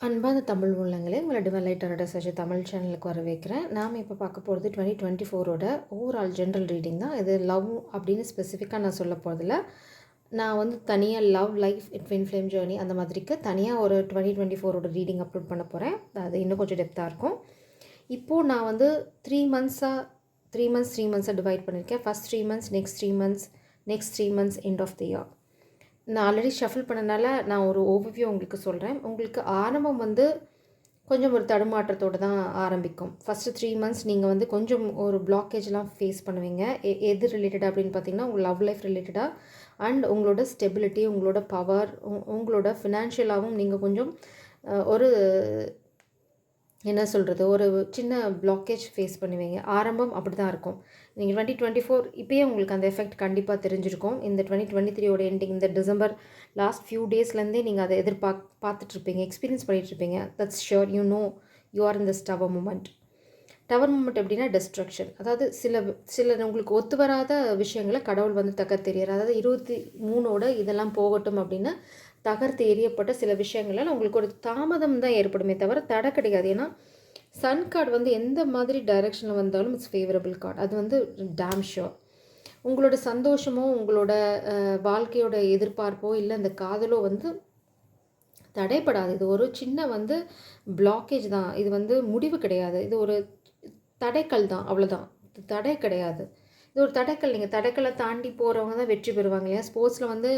அன்பான தமிழ் உள்ளங்களே உங்களை டிவலைட்டரோட சஜி தமிழ் சேனலுக்கு வர வைக்கிறேன். நாம் இப்போ பார்க்க போகிறது 2024ஓட ஓவரால் ஜென்ரல் ரீடிங் தான். இது லவ் அப்படின்னு ஸ்பெசிஃபிக்காக நான் சொல்ல போகிறதில்ல. நான் வந்து தனியாக love life twin flame journey அந்த மாதிரிக்கு தனியாக ஒரு 2024ஓட ரீடிங் அப்லோட் பண்ண போகிறேன். அது இன்னும் கொஞ்சம் டெப்த்தாக இருக்கும். இப்போது நான் வந்து 3 மந்த்ஸாக டிவைட் பண்ணியிருக்கேன். First 3 months, next 3 months end of the year. நான் ஆல்ரெடி ஷஃபில் பண்ணனால நான் ஒரு ஓவர்வியூ உங்களுக்கு சொல்கிறேன். உங்களுக்கு ஆரம்பம் வந்து கொஞ்சம் ஒரு தடுமாற்றத்தோடு தான் ஆரம்பிக்கும். ஃபஸ்ட்டு 3 மந்த்ஸ் நீங்கள் வந்து கொஞ்சம் ஒரு பிளாக்கேஜ்லாம் ஃபேஸ் பண்ணுவீங்க. எது ரிலேட்டடாக அப்படின்னு பார்த்தீங்கன்னா, உங்கள் லவ் லைஃப் ரிலேட்டடாக அண்ட் உங்களோட ஸ்டெபிலிட்டி, உங்களோட பவர், உங்களோட ஃபினான்ஷியலாகவும் நீங்கள் கொஞ்சம் ஒரு என்ன சொல்கிறது, ஒரு சின்ன பிளாக்கேஜ் ஃபேஸ் பண்ணுவீங்க. ஆரம்பம் அப்படி தான் இருக்கும். நீங்கள் 2024 இப்போயே உங்களுக்கு அந்த எஃபெக்ட் கண்டிப்பாக தெரிஞ்சிருக்கும். இந்த 2023ஓட எண்டிங், இந்த டிசம்பர் லாஸ்ட் ஃபியூ டேஸ்லேருந்தே நீங்கள் அதை பார்த்துட்ருப்பீங்க, எக்ஸ்பீரியன்ஸ் பண்ணிகிட்ருப்பீங்க. That's sure. You are in this tower moment. Tower moment எப்படின்னா டிஸ்ட்ரக்ஷன். அதாவது சில உங்களுக்கு ஒத்து வராத விஷயங்களை கடவுள் வந்து தகர்த்து எறியார். அதாவது 23ஓட இதெல்லாம் போகட்டும் அப்படின்னு தகர்த்து எறியப்பட்ட சில விஷயங்களால் உங்களுக்கு ஒரு தாமதம் தான் ஏற்படுமே தவிர தடை கிடையாது. ஏன்னா சன் கார்டு வந்து எந்த மாதிரி டைரெக்ஷனில் வந்தாலும் இட்ஸ் ஃபேவரபிள் கார்டு. அது வந்து டேம் ஷோர். உங்களோட சந்தோஷமோ உங்களோட வாழ்க்கையோட எதிர்பார்ப்போ இல்லை இந்த காதலோ வந்து தடைப்படாது. இது ஒரு சின்ன வந்து பிளாக்கேஜ் தான். இது வந்து முடிவு கிடையாது. இது ஒரு தடைக்கல் தான், அவ்வளோதான். தடை கிடையாது. இது ஒரு தடைக்கல். நீங்கள் தடைக்கல்லை தாண்டி போகிறவங்க தான் வெற்றி பெறுவாங்க இல்லையா? ஸ்போர்ட்ஸில் வந்து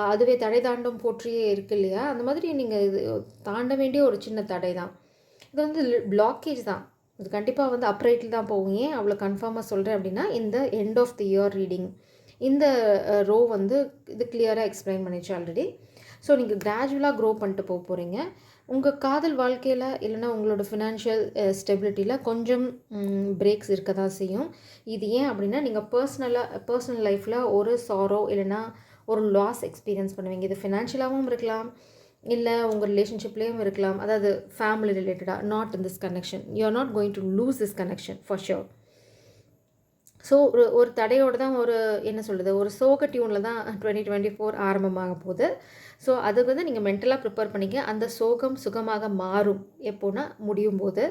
அதுவே தடை தாண்டம் போற்றியே இருக்கு இல்லையா? அந்த மாதிரி நீங்கள் இது தாண்ட வேண்டிய ஒரு சின்ன தடை தான். இது வந்து பிளாக்கேஜ் தான். இது கண்டிப்பாக வந்து அப்ரைட்டில் தான் போகும். ஏன் அவ்வளோ கன்ஃபார்மாக சொல்கிறேன் அப்படின்னா, இந்த end of the year reading இந்த ரோ வந்து இது கிளியராக எக்ஸ்பிளைன் பண்ணிச்சு ஆல்ரெடி. ஸோ நீங்கள் கிராஜுவலாக க்ரோ பண்ணிட்டு போகிறீங்க. உங்கள் காதல் வாழ்க்கையில் இல்லைனா உங்களோட ஃபினான்ஷியல் ஸ்டெபிலிட்டியில் கொஞ்சம் பிரேக்ஸ் இருக்க தான் செய்யும். இது ஏன் அப்படின்னா, நீங்கள் பர்சனல் லைஃப்பில் ஒரு சாரோ இல்லைனா ஒரு லாஸ் எக்ஸ்பீரியன்ஸ் பண்ணுவீங்க. இது ஃபினான்ஷியலாகவும் இருக்கலாம், இல்லை உங்கள் ரிலேஷன்ஷிப்லேயும் இருக்கலாம். அதாவது ஃபேமிலி ரிலேட்டடாக. Not in this connection. You are not going to lose this connection for sure. So ஒரு தடையோடு தான் என்ன சொல்கிறது, ஒரு சோக டியூனில் தான் 2024 ஆரம்பமாக போகுது. ஸோ அதுக்கு வந்து நீங்கள் மென்டலாக ப்ரிப்பேர் பண்ணிக்க. அந்த சோகம் சுகமாக மாறும் எப்போனா முடியும் போது.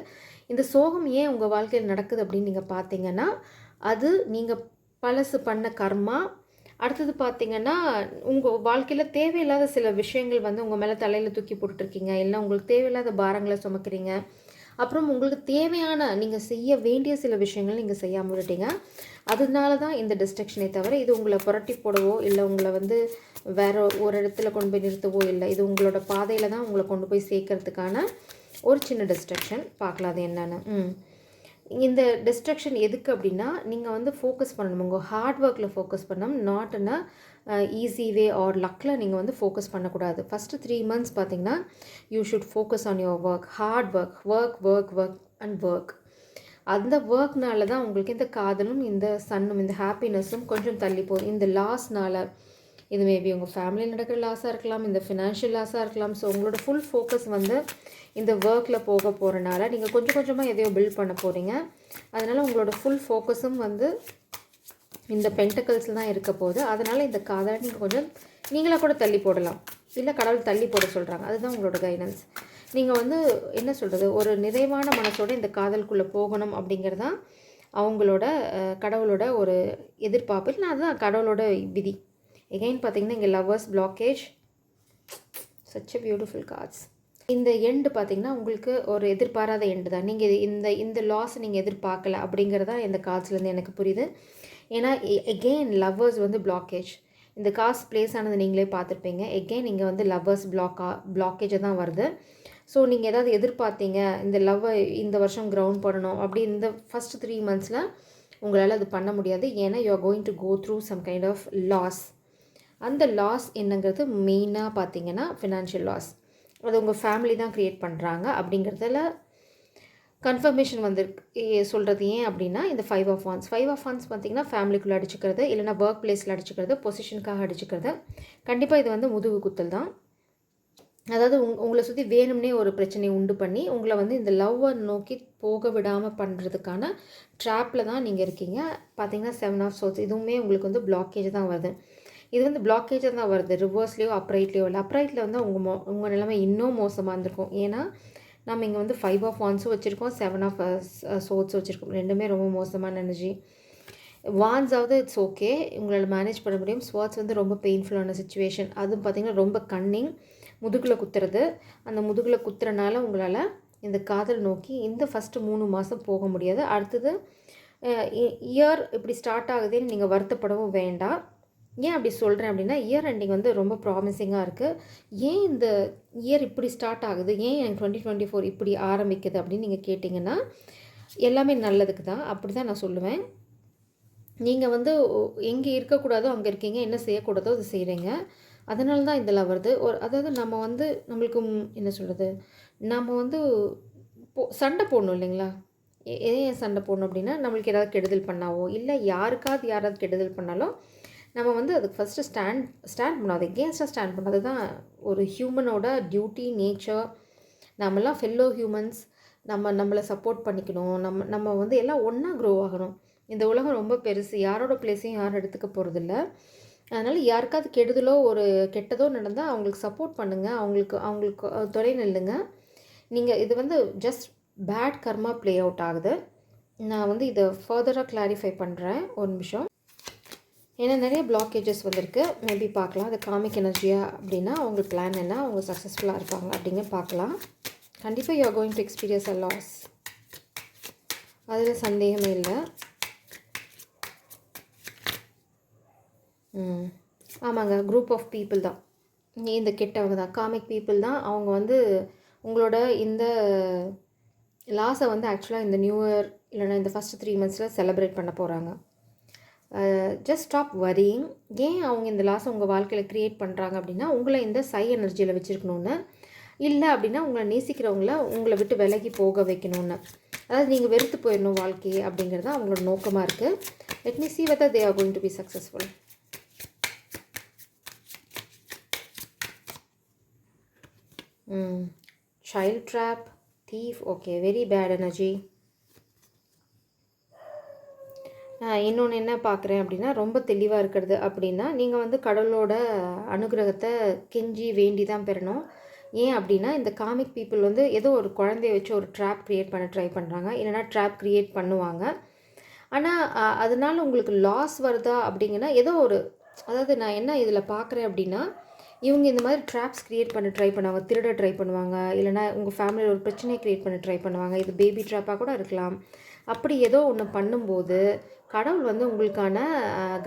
இந்த சோகம் ஏன் உங்கள் வாழ்க்கையில் நடக்குது அப்படின்னு நீங்கள் பார்த்தீங்கன்னா, அது நீங்கள் பழசு பண்ண கர்மா. அடுத்தது பார்த்திங்கன்னா, உங்கள் வாழ்க்கையில் தேவையில்லாத சில விஷயங்கள் வந்து உங்கள் மேலே தலையில் தூக்கி போட்டுட்ருக்கீங்க. இல்லை உங்களுக்கு தேவையில்லாத பாரங்களை சுமக்கிறீங்க. அப்புறம் உங்களுக்கு தேவையான நீங்கள் செய்ய வேண்டிய சில விஷயங்கள் நீங்கள் செய்யாமல் விட்டுட்டீங்க. அதனால தான் இந்த டிஸ்ட்ரக்ஷனே தவிர இது உங்களை புரட்டி போடவோ இல்லை உங்களை வந்து வேறு ஒரு இடத்துல கொண்டு போய் நிறுத்தவோ இல்லை. இது உங்களோட பாதையில் தான் உங்களை கொண்டு போய் சேர்க்கறதுக்கான ஒரு சின்ன டிஸ்ட்ரக்ஷன். பார்க்கலாம் அது என்னென்னு. இந்த டிஸ்ட்ரக்ஷன் எதுக்கு அப்படின்னா, நீங்கள் வந்து ஃபோக்கஸ் பண்ணணும். உங்கள் ஹார்ட் ஒர்க்கில் ஃபோக்கஸ் பண்ணணும். Not in easy way or லக்கில் நீங்கள் வந்து ஃபோக்கஸ் பண்ணக்கூடாது. ஃபஸ்ட்டு 3 மந்த்ஸ் பார்த்திங்கன்னா, you should focus on your work. Hard work and work. அந்த ஒர்க்னால தான் உங்களுக்கு இந்த காதலும் இந்த சன்னும் இந்த ஹாப்பினஸும் கொஞ்சம் தள்ளி போகும். இந்த லாஸ்னால் இது மேபி உங்கள் ஃபேமிலியில் நடக்கிற லாஸாக இருக்கலாம், இந்த ஃபினான்ஷியல் லாஸாக இருக்கலாம். ஸோ உங்களோட ஃபுல் ஃபோக்கஸ் வந்து இந்த ஒர்க்கில் போக போகிறனால நீங்கள் கொஞ்சம் கொஞ்சமாக எதையோ பில்ட் பண்ண போகிறீங்க. அதனால் உங்களோட ஃபுல் ஃபோக்கஸும் வந்து இந்த பென்டக்கிள்ஸில் தான் இருக்க போகுது. அதனால் இந்த காதலை நீங்கள் கொஞ்சம் நீங்களாக கூட தள்ளி போடலாம், இல்லை கடவுள் தள்ளி போட சொல்கிறாங்க. அதுதான் உங்களோட கைடன்ஸ். நீங்கள் வந்து என்ன சொல்கிறது, ஒரு நிறைவான மனசோடு இந்த காதலுக்குள்ளே போகணும் அப்படிங்கிறது தான் அவங்களோட கடவுளோட ஒரு எதிர்பார்ப்பு. இல்லை அதுதான் கடவுளோட விதி. எகைன் பார்த்திங்கன்னா, இங்கே lovers, blockage, such a beautiful cards. இந்த எண்டு பார்த்திங்கன்னா உங்களுக்கு ஒரு எதிர்பாராத எண்டு தான். நீங்கள் இந்த லாஸ் நீங்கள் எதிர்பார்க்கல அப்படிங்கிறதா இந்த கார்ட்ஸ்லேருந்து எனக்கு புரியுது. ஏன்னா எகெயின் லவ்வர்ஸ் வந்து பிளாக்கேஜ். இந்த கார்ட்ஸ் ப்ளேஸ் ஆனது நீங்களே பார்த்துருப்பீங்க. எகெயின் இங்கே வந்து லவ்வர்ஸ் பிளாக்கேஜை தான் வருது. ஸோ நீங்கள் ஏதாவது எதிர்பார்த்தீங்க, இந்த லவ்வை இந்த வருஷம் கிரவுண்ட் பண்ணணும் அப்படி இந்த ஃபஸ்ட் 3 மந்த்ஸில் உங்களால் அது பண்ண முடியாது. ஏன்னா you are going to go through some kind of loss. அந்த லாஸ் என்னங்கிறது மெயினாக பார்த்தீங்கன்னா ஃபினான்ஷியல் லாஸ். அது உங்கள் ஃபேமிலி தான் க்ரியேட் பண்ணுறாங்க அப்படிங்கிறதுல கன்ஃபர்மேஷன் வந்து சொல்கிறது. ஏன் அப்படின்னா, இந்த 5 ஆஃப் வான்ஸ் பார்த்திங்கன்னா ஃபேமிலிக்குள்ளே அடிச்சுக்கிறது, இல்லைனா ஒர்க் பிளேஸில் அடிச்சுக்கிறது, பொசிஷனுக்காக அடிச்சுக்கிறது. கண்டிப்பாக இது வந்து முதுகு குத்தல் தான். அதாவது உங்களை சுற்றி வேணும்னே ஒரு பிரச்சனையை உண்டு பண்ணி உங்களை வந்து இந்த லவ்வை நோக்கி போக விடாமல் பண்ணுறதுக்கான ட்ராப்பில் தான் நீங்கள் இருக்கீங்க. பார்த்திங்கன்னா 7 ஆஃப் சோர்ஸ் இதுவுமே உங்களுக்கு வந்து பிளாக்கேஜ் தான் வருது. இது வந்து பிளாக்கேஜாக தான் வருது, ரிவர்ஸ்லேயோ அப்ரைட்லேயோ இல்லை. அப்ரைட்டில் வந்து உங்கள் நிலைமை இன்னும் மோசமாக இருந்திருக்கும். ஏன்னா நம்ம இங்கே வந்து 5 ஆஃப் வான்ஸும் வச்சுருக்கோம், 7 ஆஃப் சோர்ட்ஸும் வச்சுருக்கோம். ரெண்டுமே ரொம்ப மோசமான எனர்ஜி. வான்ஸாவது இட்ஸ் ஓகே, உங்களால் மேனேஜ் பண்ண முடியும். ஸ்வாட்ஸ் வந்து ரொம்ப பெயின்ஃபுல்லான சுச்சுவேஷன். அதுவும் பார்த்திங்கன்னா ரொம்ப கன்னிங், முதுகில் குத்துறது. அந்த முதுகில் குத்துறனால உங்களால் இந்த காதல் நோக்கி இந்த ஃபஸ்ட்டு 3 மாதம் போக முடியாது. அடுத்தது இயர் இப்படி ஸ்டார்ட் ஆகுதுன்னு நீங்கள் வருத்தப்படவும் வேண்டாம். ஏன் அப்படி சொல்கிறேன் அப்படின்னா, இயர் எண்டிங் வந்து ரொம்ப ப்ராமிசிங்காக இருக்குது. ஏன் இந்த இயர் இப்படி ஸ்டார்ட் ஆகுது, ஏன் எனக்கு 2024 இப்படி ஆரம்பிக்குது அப்படின்னு நீங்கள் கேட்டிங்கன்னா, எல்லாமே நல்லதுக்கு தான். அப்படி தான் நான் சொல்லுவேன். நீங்கள் வந்து எங்கே இருக்கக்கூடாதோ அங்கே இருக்கீங்க, என்ன செய்யக்கூடாதோ அது செய்கிறீங்க. அதனால தான் இதெல்லாம் வருது. அதாவது நம்ம வந்து நம்மளுக்கு என்ன சொல்கிறது, நம்ம வந்து சண்டை போடணும் இல்லைங்களா? ஏன் சண்டை போடணும் அப்படின்னா, நம்மளுக்கு ஏதாவது கெடுதல் பண்ணாவோ இல்லை யாராவது கெடுதல் பண்ணாலும் நம்ம வந்து அதுக்கு ஃபஸ்ட்டு ஸ்டாண்ட் பண்ணணும். அது எகேன்ஸ்டாக ஸ்டாண்ட் பண்ணது தான் ஒரு ஹியூமனோட டியூட்டி, நேச்சர். நம்மலாம் ஃபெல்லோ ஹியூமன்ஸ். நம்மளை சப்போர்ட் பண்ணிக்கணும். நம்ம வந்து எல்லாம் ஒன்றா க்ரோ ஆகணும். இந்த உலகம் ரொம்ப பெருசு, யாரோட பிளேஸையும் யாரும் எடுத்துக்க போகிறதில்ல. அதனால் யாருக்காவது கெடுதலோ ஒரு கெட்டதோ நடந்தால் அவங்களுக்கு சப்போர்ட் பண்ணுங்கள், அவங்களுக்கு துணை நில்லுங்க. நீங்கள் இது வந்து ஜஸ்ட் பேட் கர்மா ப்ளே அவுட் ஆகுது. நான் வந்து இதை ஃபர்தராக கிளாரிஃபை பண்ணுறேன், ஒரு நிமிஷம். ஏன்னா நிறைய பிளாக்கேஜஸ் வந்திருக்கு, மேபி பார்க்கலாம். அது காமிக் எனர்ஜியா அப்படின்னா அவங்க பிளான் என்ன, அவங்க சக்ஸஸ்ஃபுல்லாக இருப்பாங்க அப்படிங்க பார்க்கலாம். கண்டிப்பாக you are going to experience a loss, அதில் சந்தேகமே இல்லை. ஆமாங்க, குரூப் ஆஃப் பீப்புள் தான் இந்த கெட்டவங்க தான், காமிக் பீப்புள் தான். அவங்க வந்து உங்களோட இந்த லாஸை வந்து ஆக்சுவலாக இந்த நியூ இயர் இல்லைனா இந்த ஃபஸ்ட்டு 3 monthஸில் செலிப்ரேட் பண்ண போகிறாங்க. Just stop worrying. ஏன் அவங்க இந்த லாஸை உங்கள் வாழ்க்கையில் க்ரியேட் பண்ணுறாங்க அப்படின்னா, உங்களை இந்த சை எனர்ஜியில் வச்சுருக்கணுன்னு, இல்லை அப்படின்னா உங்களை நேசிக்கிறவங்கள உங்களை விட்டு விலகி போக வைக்கணும்னு, அதாவது நீங்கள் வெறுத்து போயிடணும் வாழ்க்கையே அப்படிங்கிறது தான் அவங்களோட நோக்கமாக இருக்குது. Let me see whether they are going to be successful. Child trap, thief, okay, very bad energy. இன்னொன்று என்ன பார்க்குறேன் அப்படின்னா, ரொம்ப தெளிவாக இருக்கிறது அப்படின்னா, நீங்கள் வந்து கடவுளோட அனுகிரகத்தை கெஞ்சி வேண்டி தான் பெறணும். ஏன் அப்படின்னா, இந்த காமிக் பீப்புள் வந்து ஏதோ ஒரு குழந்தைய வச்சு ஒரு ட்ராப் க்ரியேட் பண்ண ட்ரை பண்ணுறாங்க, இல்லைனா ட்ராப் க்ரியேட் பண்ணுவாங்க. ஆனால் அதனால் உங்களுக்கு லாஸ் வருதா அப்படிங்கன்னா, ஏதோ ஒரு, அதாவது நான் என்ன இதில் பார்க்குறேன் அப்படின்னா, இவங்க இந்த மாதிரி ட்ராப்ஸ் க்ரியேட் பண்ண ட்ரை பண்ணுவாங்க, திருட ட்ரை பண்ணுவாங்க, இல்லைனா உங்கள் ஃபேமிலியில் ஒரு பிரச்சனையை க்ரியேட் பண்ண ட்ரை பண்ணுவாங்க. இது பேபி ட்ராப்பாக கூட இருக்கலாம். அப்படி ஏதோ ஒன்று பண்ணும்போது கடவுள் வந்து உங்களுக்கான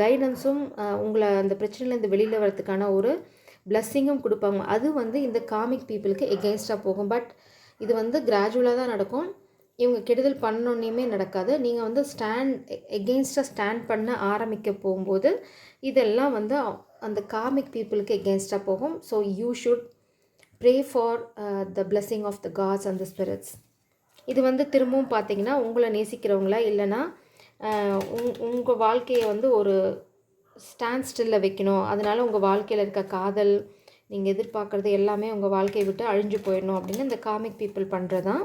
கைடன்ஸும் உங்களை அந்த பிரச்சனையிலேருந்து வெளியில் வரதுக்கான ஒரு பிளஸ்ஸிங்கும் கொடுப்பாங்க. அது வந்து இந்த காமிக் பீப்புளுக்கு எகெயின்ஸ்டாக போகும். பட் இது வந்து கிராஜுவலாக தான் நடக்கும். இவங்க கெடுதல் பண்ணோன்னையுமே நடக்காது. நீங்கள் வந்து எகெயின்ஸ்டாக ஸ்டாண்ட் பண்ண ஆரம்பிக்க போகும்போது இதெல்லாம் வந்து அந்த காமிக் பீப்புளுக்கு எகெயின்ஸ்டாக போகும். So you should pray for the blessing of the gods and the spirits. இது வந்து திரும்பவும் பார்த்தீங்கன்னா, உங்களை நேசிக்கிறவங்கள இல்லைனா உங்கள் வாழ்க்கையை வந்து ஒரு ஸ்டாண்ட் ஸ்டில்ல வைக்கணும், அதனால் உங்கள் வாழ்க்கையில் இருக்க காதல், நீங்கள் எதிர்பார்க்குறது எல்லாமே உங்கள் வாழ்க்கையை விட்டு அழிஞ்சு போயிடணும் அப்படின்னு இந்த காமிக் பீப்புள் பண்ணுறதான்.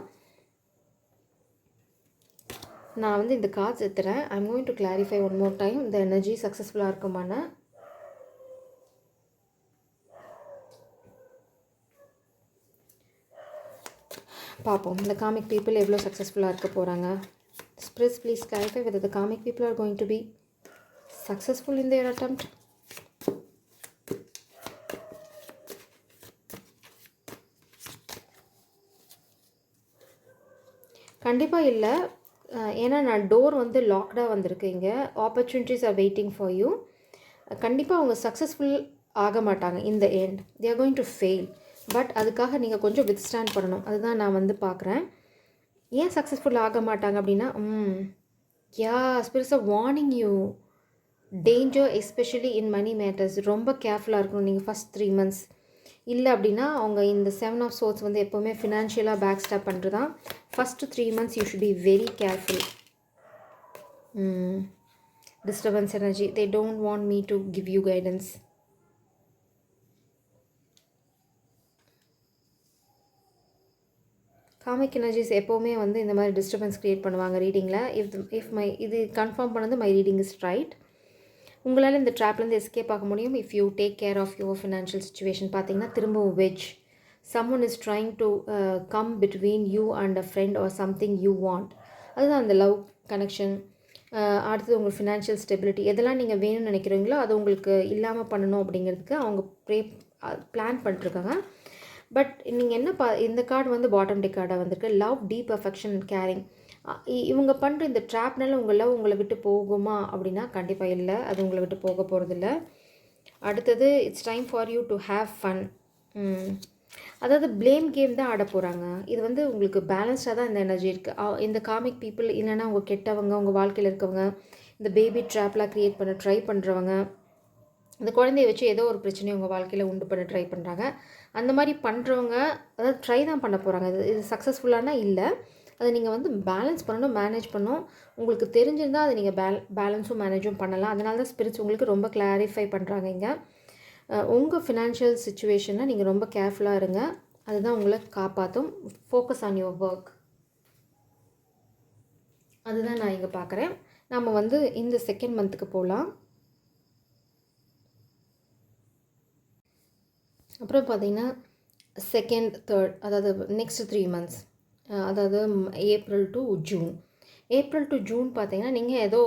நான் வந்து இந்த கார்ட்ஸ் எடுத்துறேன். I am going to clarify one more time இந்த எனர்ஜி சக்ஸஸ்ஃபுல்லாக இருக்குமான. பார்ப்போம் இந்த காமிக் பீப்புள் எவ்வளோ சக்ஸஸ்ஃபுல்லாக இருக்க போகிறாங்க. Spirits, please clarify whether the karmic people are going to be successful in their attempt. கண்டிப்பாக இல்லை. ஏன்னா நான் டோர் வந்து லாக்டாக வந்திருக்கு. இங்கே opportunities are waiting for you. கண்டிப்பாக அவங்க சக்ஸஸ்ஃபுல் ஆக மாட்டாங்க. In the end they are going to fail. But அதுக்காக நீங்கள் கொஞ்சம் வித்ஸ்டாண்ட் பண்ணணும். அதுதான் நான் வந்து பார்க்குறேன். ஏன் சக்ஸஸ்ஃபுல் ஆக மாட்டாங்க அப்படின்னா, spirits are warning you danger, especially in money matters. ரொம்ப கேர்ஃபுல்லாக இருக்கணும் நீங்கள் ஃபஸ்ட் 3 months. இல்லை அப்படின்னா அவங்க இந்த 7 of swords வந்து எப்போவுமே ஃபினான்ஷியலாக பேக் ஸ்டாப் பண்ணுறது தான். First 3 months you should be very careful. Disturbance energy, they don't want me to give you guidance. Comic energies எப்போவுமே வந்து இந்த மாதிரி டிஸ்டர்பன்ஸ் க்ரியேட் பண்ணுவாங்க ரீடிங்கில். இது கன்ஃபார்ம் பண்ணது மை ரீடிங் இஸ் ரைட். உங்களால் இந்த ட்ராப்லேருந்து எஸ்கேப் ஆக முடியும் if you take care of your financial situation. பார்த்தீங்கன்னா திரும்பவும் வெஜ் someone is trying to come between you and a friend or something you want. அதுதான் அந்த லவ் கனெக்ஷன். அடுத்தது உங்கள் ஃபினான்ஷியல் ஸ்டெபிலிட்டி எதெல்லாம் நீங்கள் வேணும்னு நினைக்கிறீங்களோ அது உங்களுக்கு இல்லாமல் பண்ணணும் அப்படிங்கிறதுக்கு அவங்க பிளான் பண்ணிட்டுருக்காங்க. பட் நீங்கள் என்ன இந்த கார்டு வந்து பாட்டம் டே கார்டாக வந்திருக்கு. Love, deep affection and caring. இவங்க பண்ணுற இந்த ட்ராப்னால உங்கள் லவ் உங்களை விட்டு போகுமா அப்படின்னா கண்டிப்பாக இல்லை, அது உங்களை விட்டு போக போகிறதில்ல. அடுத்தது it's time for you to have fun. அதாவது ப்ளேம் கேம் தான் ஆட போகிறாங்க. இது வந்து உங்களுக்கு பேலன்ஸ்டாக தான் இந்த எனர்ஜி இருக்குது. இந்த காமிக் பீப்புள் இல்லைன்னா அவங்க கெட்டவங்க, உங்கள் வாழ்க்கையில் இருக்கவங்க, இந்த பேபி ட்ராப்லாம் க்ரியேட் பண்ண ட்ரை பண்ணுறவங்க, இந்த குழந்தைய வச்சு ஏதோ ஒரு பிரச்சனையை உங்கள் வாழ்க்கையில் உண்டு பண்ண ட்ரை பண்ணுறாங்க. அந்த மாதிரி பண்ணுறவங்க அதாவது ட்ரை தான் பண்ண போகிறாங்க. இது சக்ஸஸ்ஃபுல்லானா இல்லை, அதை நீங்கள் வந்து பேலன்ஸ் பண்ணணும், மேனேஜ் பண்ணணும். உங்களுக்கு தெரிஞ்சிருந்தால் அதை நீங்கள் பேலன்ஸும் மேனேஜும் பண்ணலாம். அதனால தான் ஸ்பிரிட்ஸ் உங்களுக்கு ரொம்ப கிளாரிஃபை பண்ணுறாங்க. இங்கே உங்கள் ஃபினான்ஷியல் சுச்சுவேஷனை நீங்கள் ரொம்ப கேர்ஃபுல்லாக இருங்க, அதுதான் உங்களை காப்பாற்றும். ஃபோக்கஸ் ஆன் யுவர் ஒர்க், அதுதான் நான் இங்கே பார்க்குறேன். நம்ம வந்து இந்த செகண்ட் மந்த்துக்கு போகலாம். அப்புறம் பார்த்திங்கன்னா செகண்ட், தேர்ட், அதாவது நெக்ஸ்ட் 3 months, அதாவது April to June. April to June பார்த்தீங்கன்னா நீங்கள் ஏதோ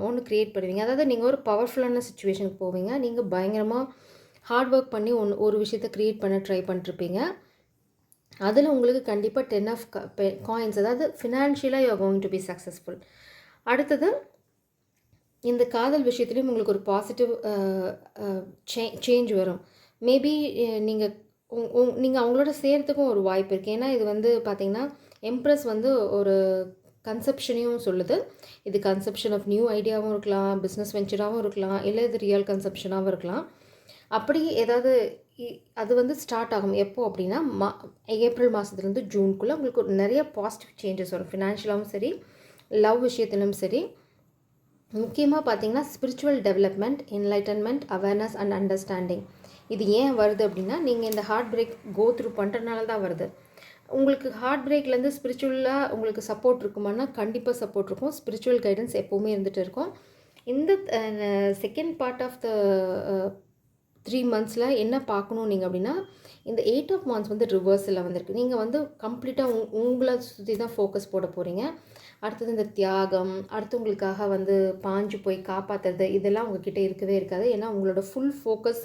ஒன்று க்ரியேட் பண்ணுவீங்க. அதாவது நீங்கள் ஒரு பவர்ஃபுல்லான சுச்சுவேஷனுக்கு போவீங்க. நீங்கள் பயங்கரமாக ஹார்ட் ஒர்க் பண்ணி ஒரு விஷயத்தை க்ரியேட் பண்ண ட்ரை பண்ணிட்டுருப்பீங்க. அதில் உங்களுக்கு கண்டிப்பாக 10 of coins, அதாவது ஃபினான்ஷியலாக you are going to be successful. அடுத்தது இந்த காதல் விஷயத்துலேயும் உங்களுக்கு ஒரு பாசிட்டிவ் சேஞ்ச் வரும். மேபி நீங்கள் அவங்களோட சேர்த்துக்கும் ஒரு வாய்ப்பு இருக்குது. ஏன்னா இது வந்து பார்த்திங்கன்னா எம்ப்ரஸ் வந்து ஒரு கன்செப்ஷனையும் சொல்லுது. இது கன்செப்ஷன் ஆஃப் நியூ ஐடியாவும் இருக்கலாம், பிஸ்னஸ் வெஞ்சராகவும் இருக்கலாம், இல்லை இது ரியல் கன்செப்ஷனாகவும் இருக்கலாம். அப்படி ஏதாவது அது வந்து ஸ்டார்ட் ஆகும் எப்போ அப்படின்னா ஏப்ரல் மாதத்துலேருந்து ஜூனுக்குள்ளே உங்களுக்கு நிறைய பாசிட்டிவ் சேஞ்சஸ் வரும். ஃபினான்ஷியலாகவும் சரி, லவ் விஷயத்திலும் சரி. முக்கியமாக பார்த்திங்கன்னா spiritual development, enlightenment, awareness and understanding. இது ஏன் வருது அப்படின்னா நீங்கள் இந்த ஹார்ட் பிரேக் கோ த்ரூ பண்ணுறதுனால தான் வருது. உங்களுக்கு ஹார்ட் பிரேக்லேருந்து ஸ்பிரிச்சுவலாக உங்களுக்கு சப்போர்ட் இருக்குமானா கண்டிப்பாக சப்போர்ட் இருக்கும். ஸ்பிரிச்சுவல் கைடன்ஸ் எப்போவுமே இருந்துகிட்டு இருக்கும். இந்த second part of the 3 months என்ன பார்க்கணும் நீங்கள் அப்படின்னா, இந்த 8 of Wands வந்து ரிவர்ஸில் வந்திருக்கு. நீங்கள் வந்து கம்ப்ளீட்டாக உங்களை சுற்றி தான் ஃபோக்கஸ் போட போகிறீங்க. அடுத்தது இந்த தியாகம், அடுத்தவங்களுக்காக வந்து பாஞ்சு போய் காப்பாற்றுறது, இதெல்லாம் உங்ககிட்ட இருக்கவே இருக்காது. ஏன்னா உங்களோட ஃபுல் ஃபோக்கஸ்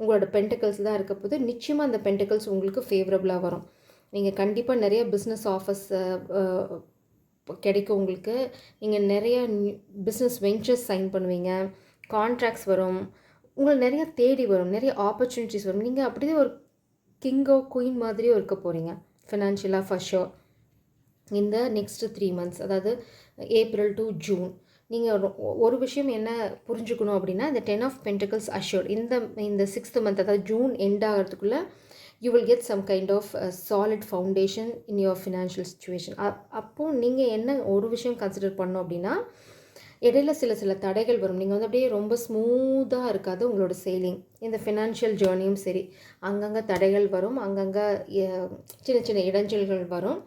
உங்களோட பென்டிகல்ஸ் தான் இருக்க போது. நிச்சயமாக அந்த பென்டிகல்ஸ் உங்களுக்கு ஃபேவரபுளாக வரும். நீங்கள் கண்டிப்பாக நிறைய பிஸ்னஸ் ஆஃபர்ஸ் கிடைக்கும் உங்களுக்கு. நீங்கள் நிறைய பிஸ்னஸ் வெஞ்சர்ஸ் சைன் பண்ணுவீங்க, கான்ட்ராக்ட்ஸ் வரும், உங்களுக்கு நிறைய தேடி வரும், நிறைய ஆப்பர்ச்சுனிட்டிஸ் வரும். நீங்கள் அப்படியே ஒரு கிங்கோ குயின் மாதிரியும் இருக்க போகிறீங்க ஃபினான்ஷியலாக ஃபார் ஷோர். இந்த நெக்ஸ்ட் 3 months, அதாவது ஏப்ரல் டு ஜூன். நீங்கள் ஒரு விஷயம் என்ன புரிஞ்சுக்கணும் அப்படின்னா, இந்த 10 of Pentacles அஷ்யூர்ட் இந்த 6th month, அதாவது ஜூன் எண்ட் ஆகிறதுக்குள்ளே you will get some kind of solid foundation in your financial situation. அப்போது நீங்கள் என்ன ஒரு விஷயம் கன்சிடர் பண்ணோம் அப்படின்னா, இடையில சில தடைகள் வரும். நீங்கள் வந்து அப்படியே ரொம்ப ஸ்மூத்தாக இருக்காது உங்களோட சேலிங். இந்த ஃபினான்ஷியல் ஜேர்னியும் சரி, அங்கங்கே தடைகள் வரும், அங்கங்கே சின்ன சின்ன இடைஞ்சல்கள் வரும்.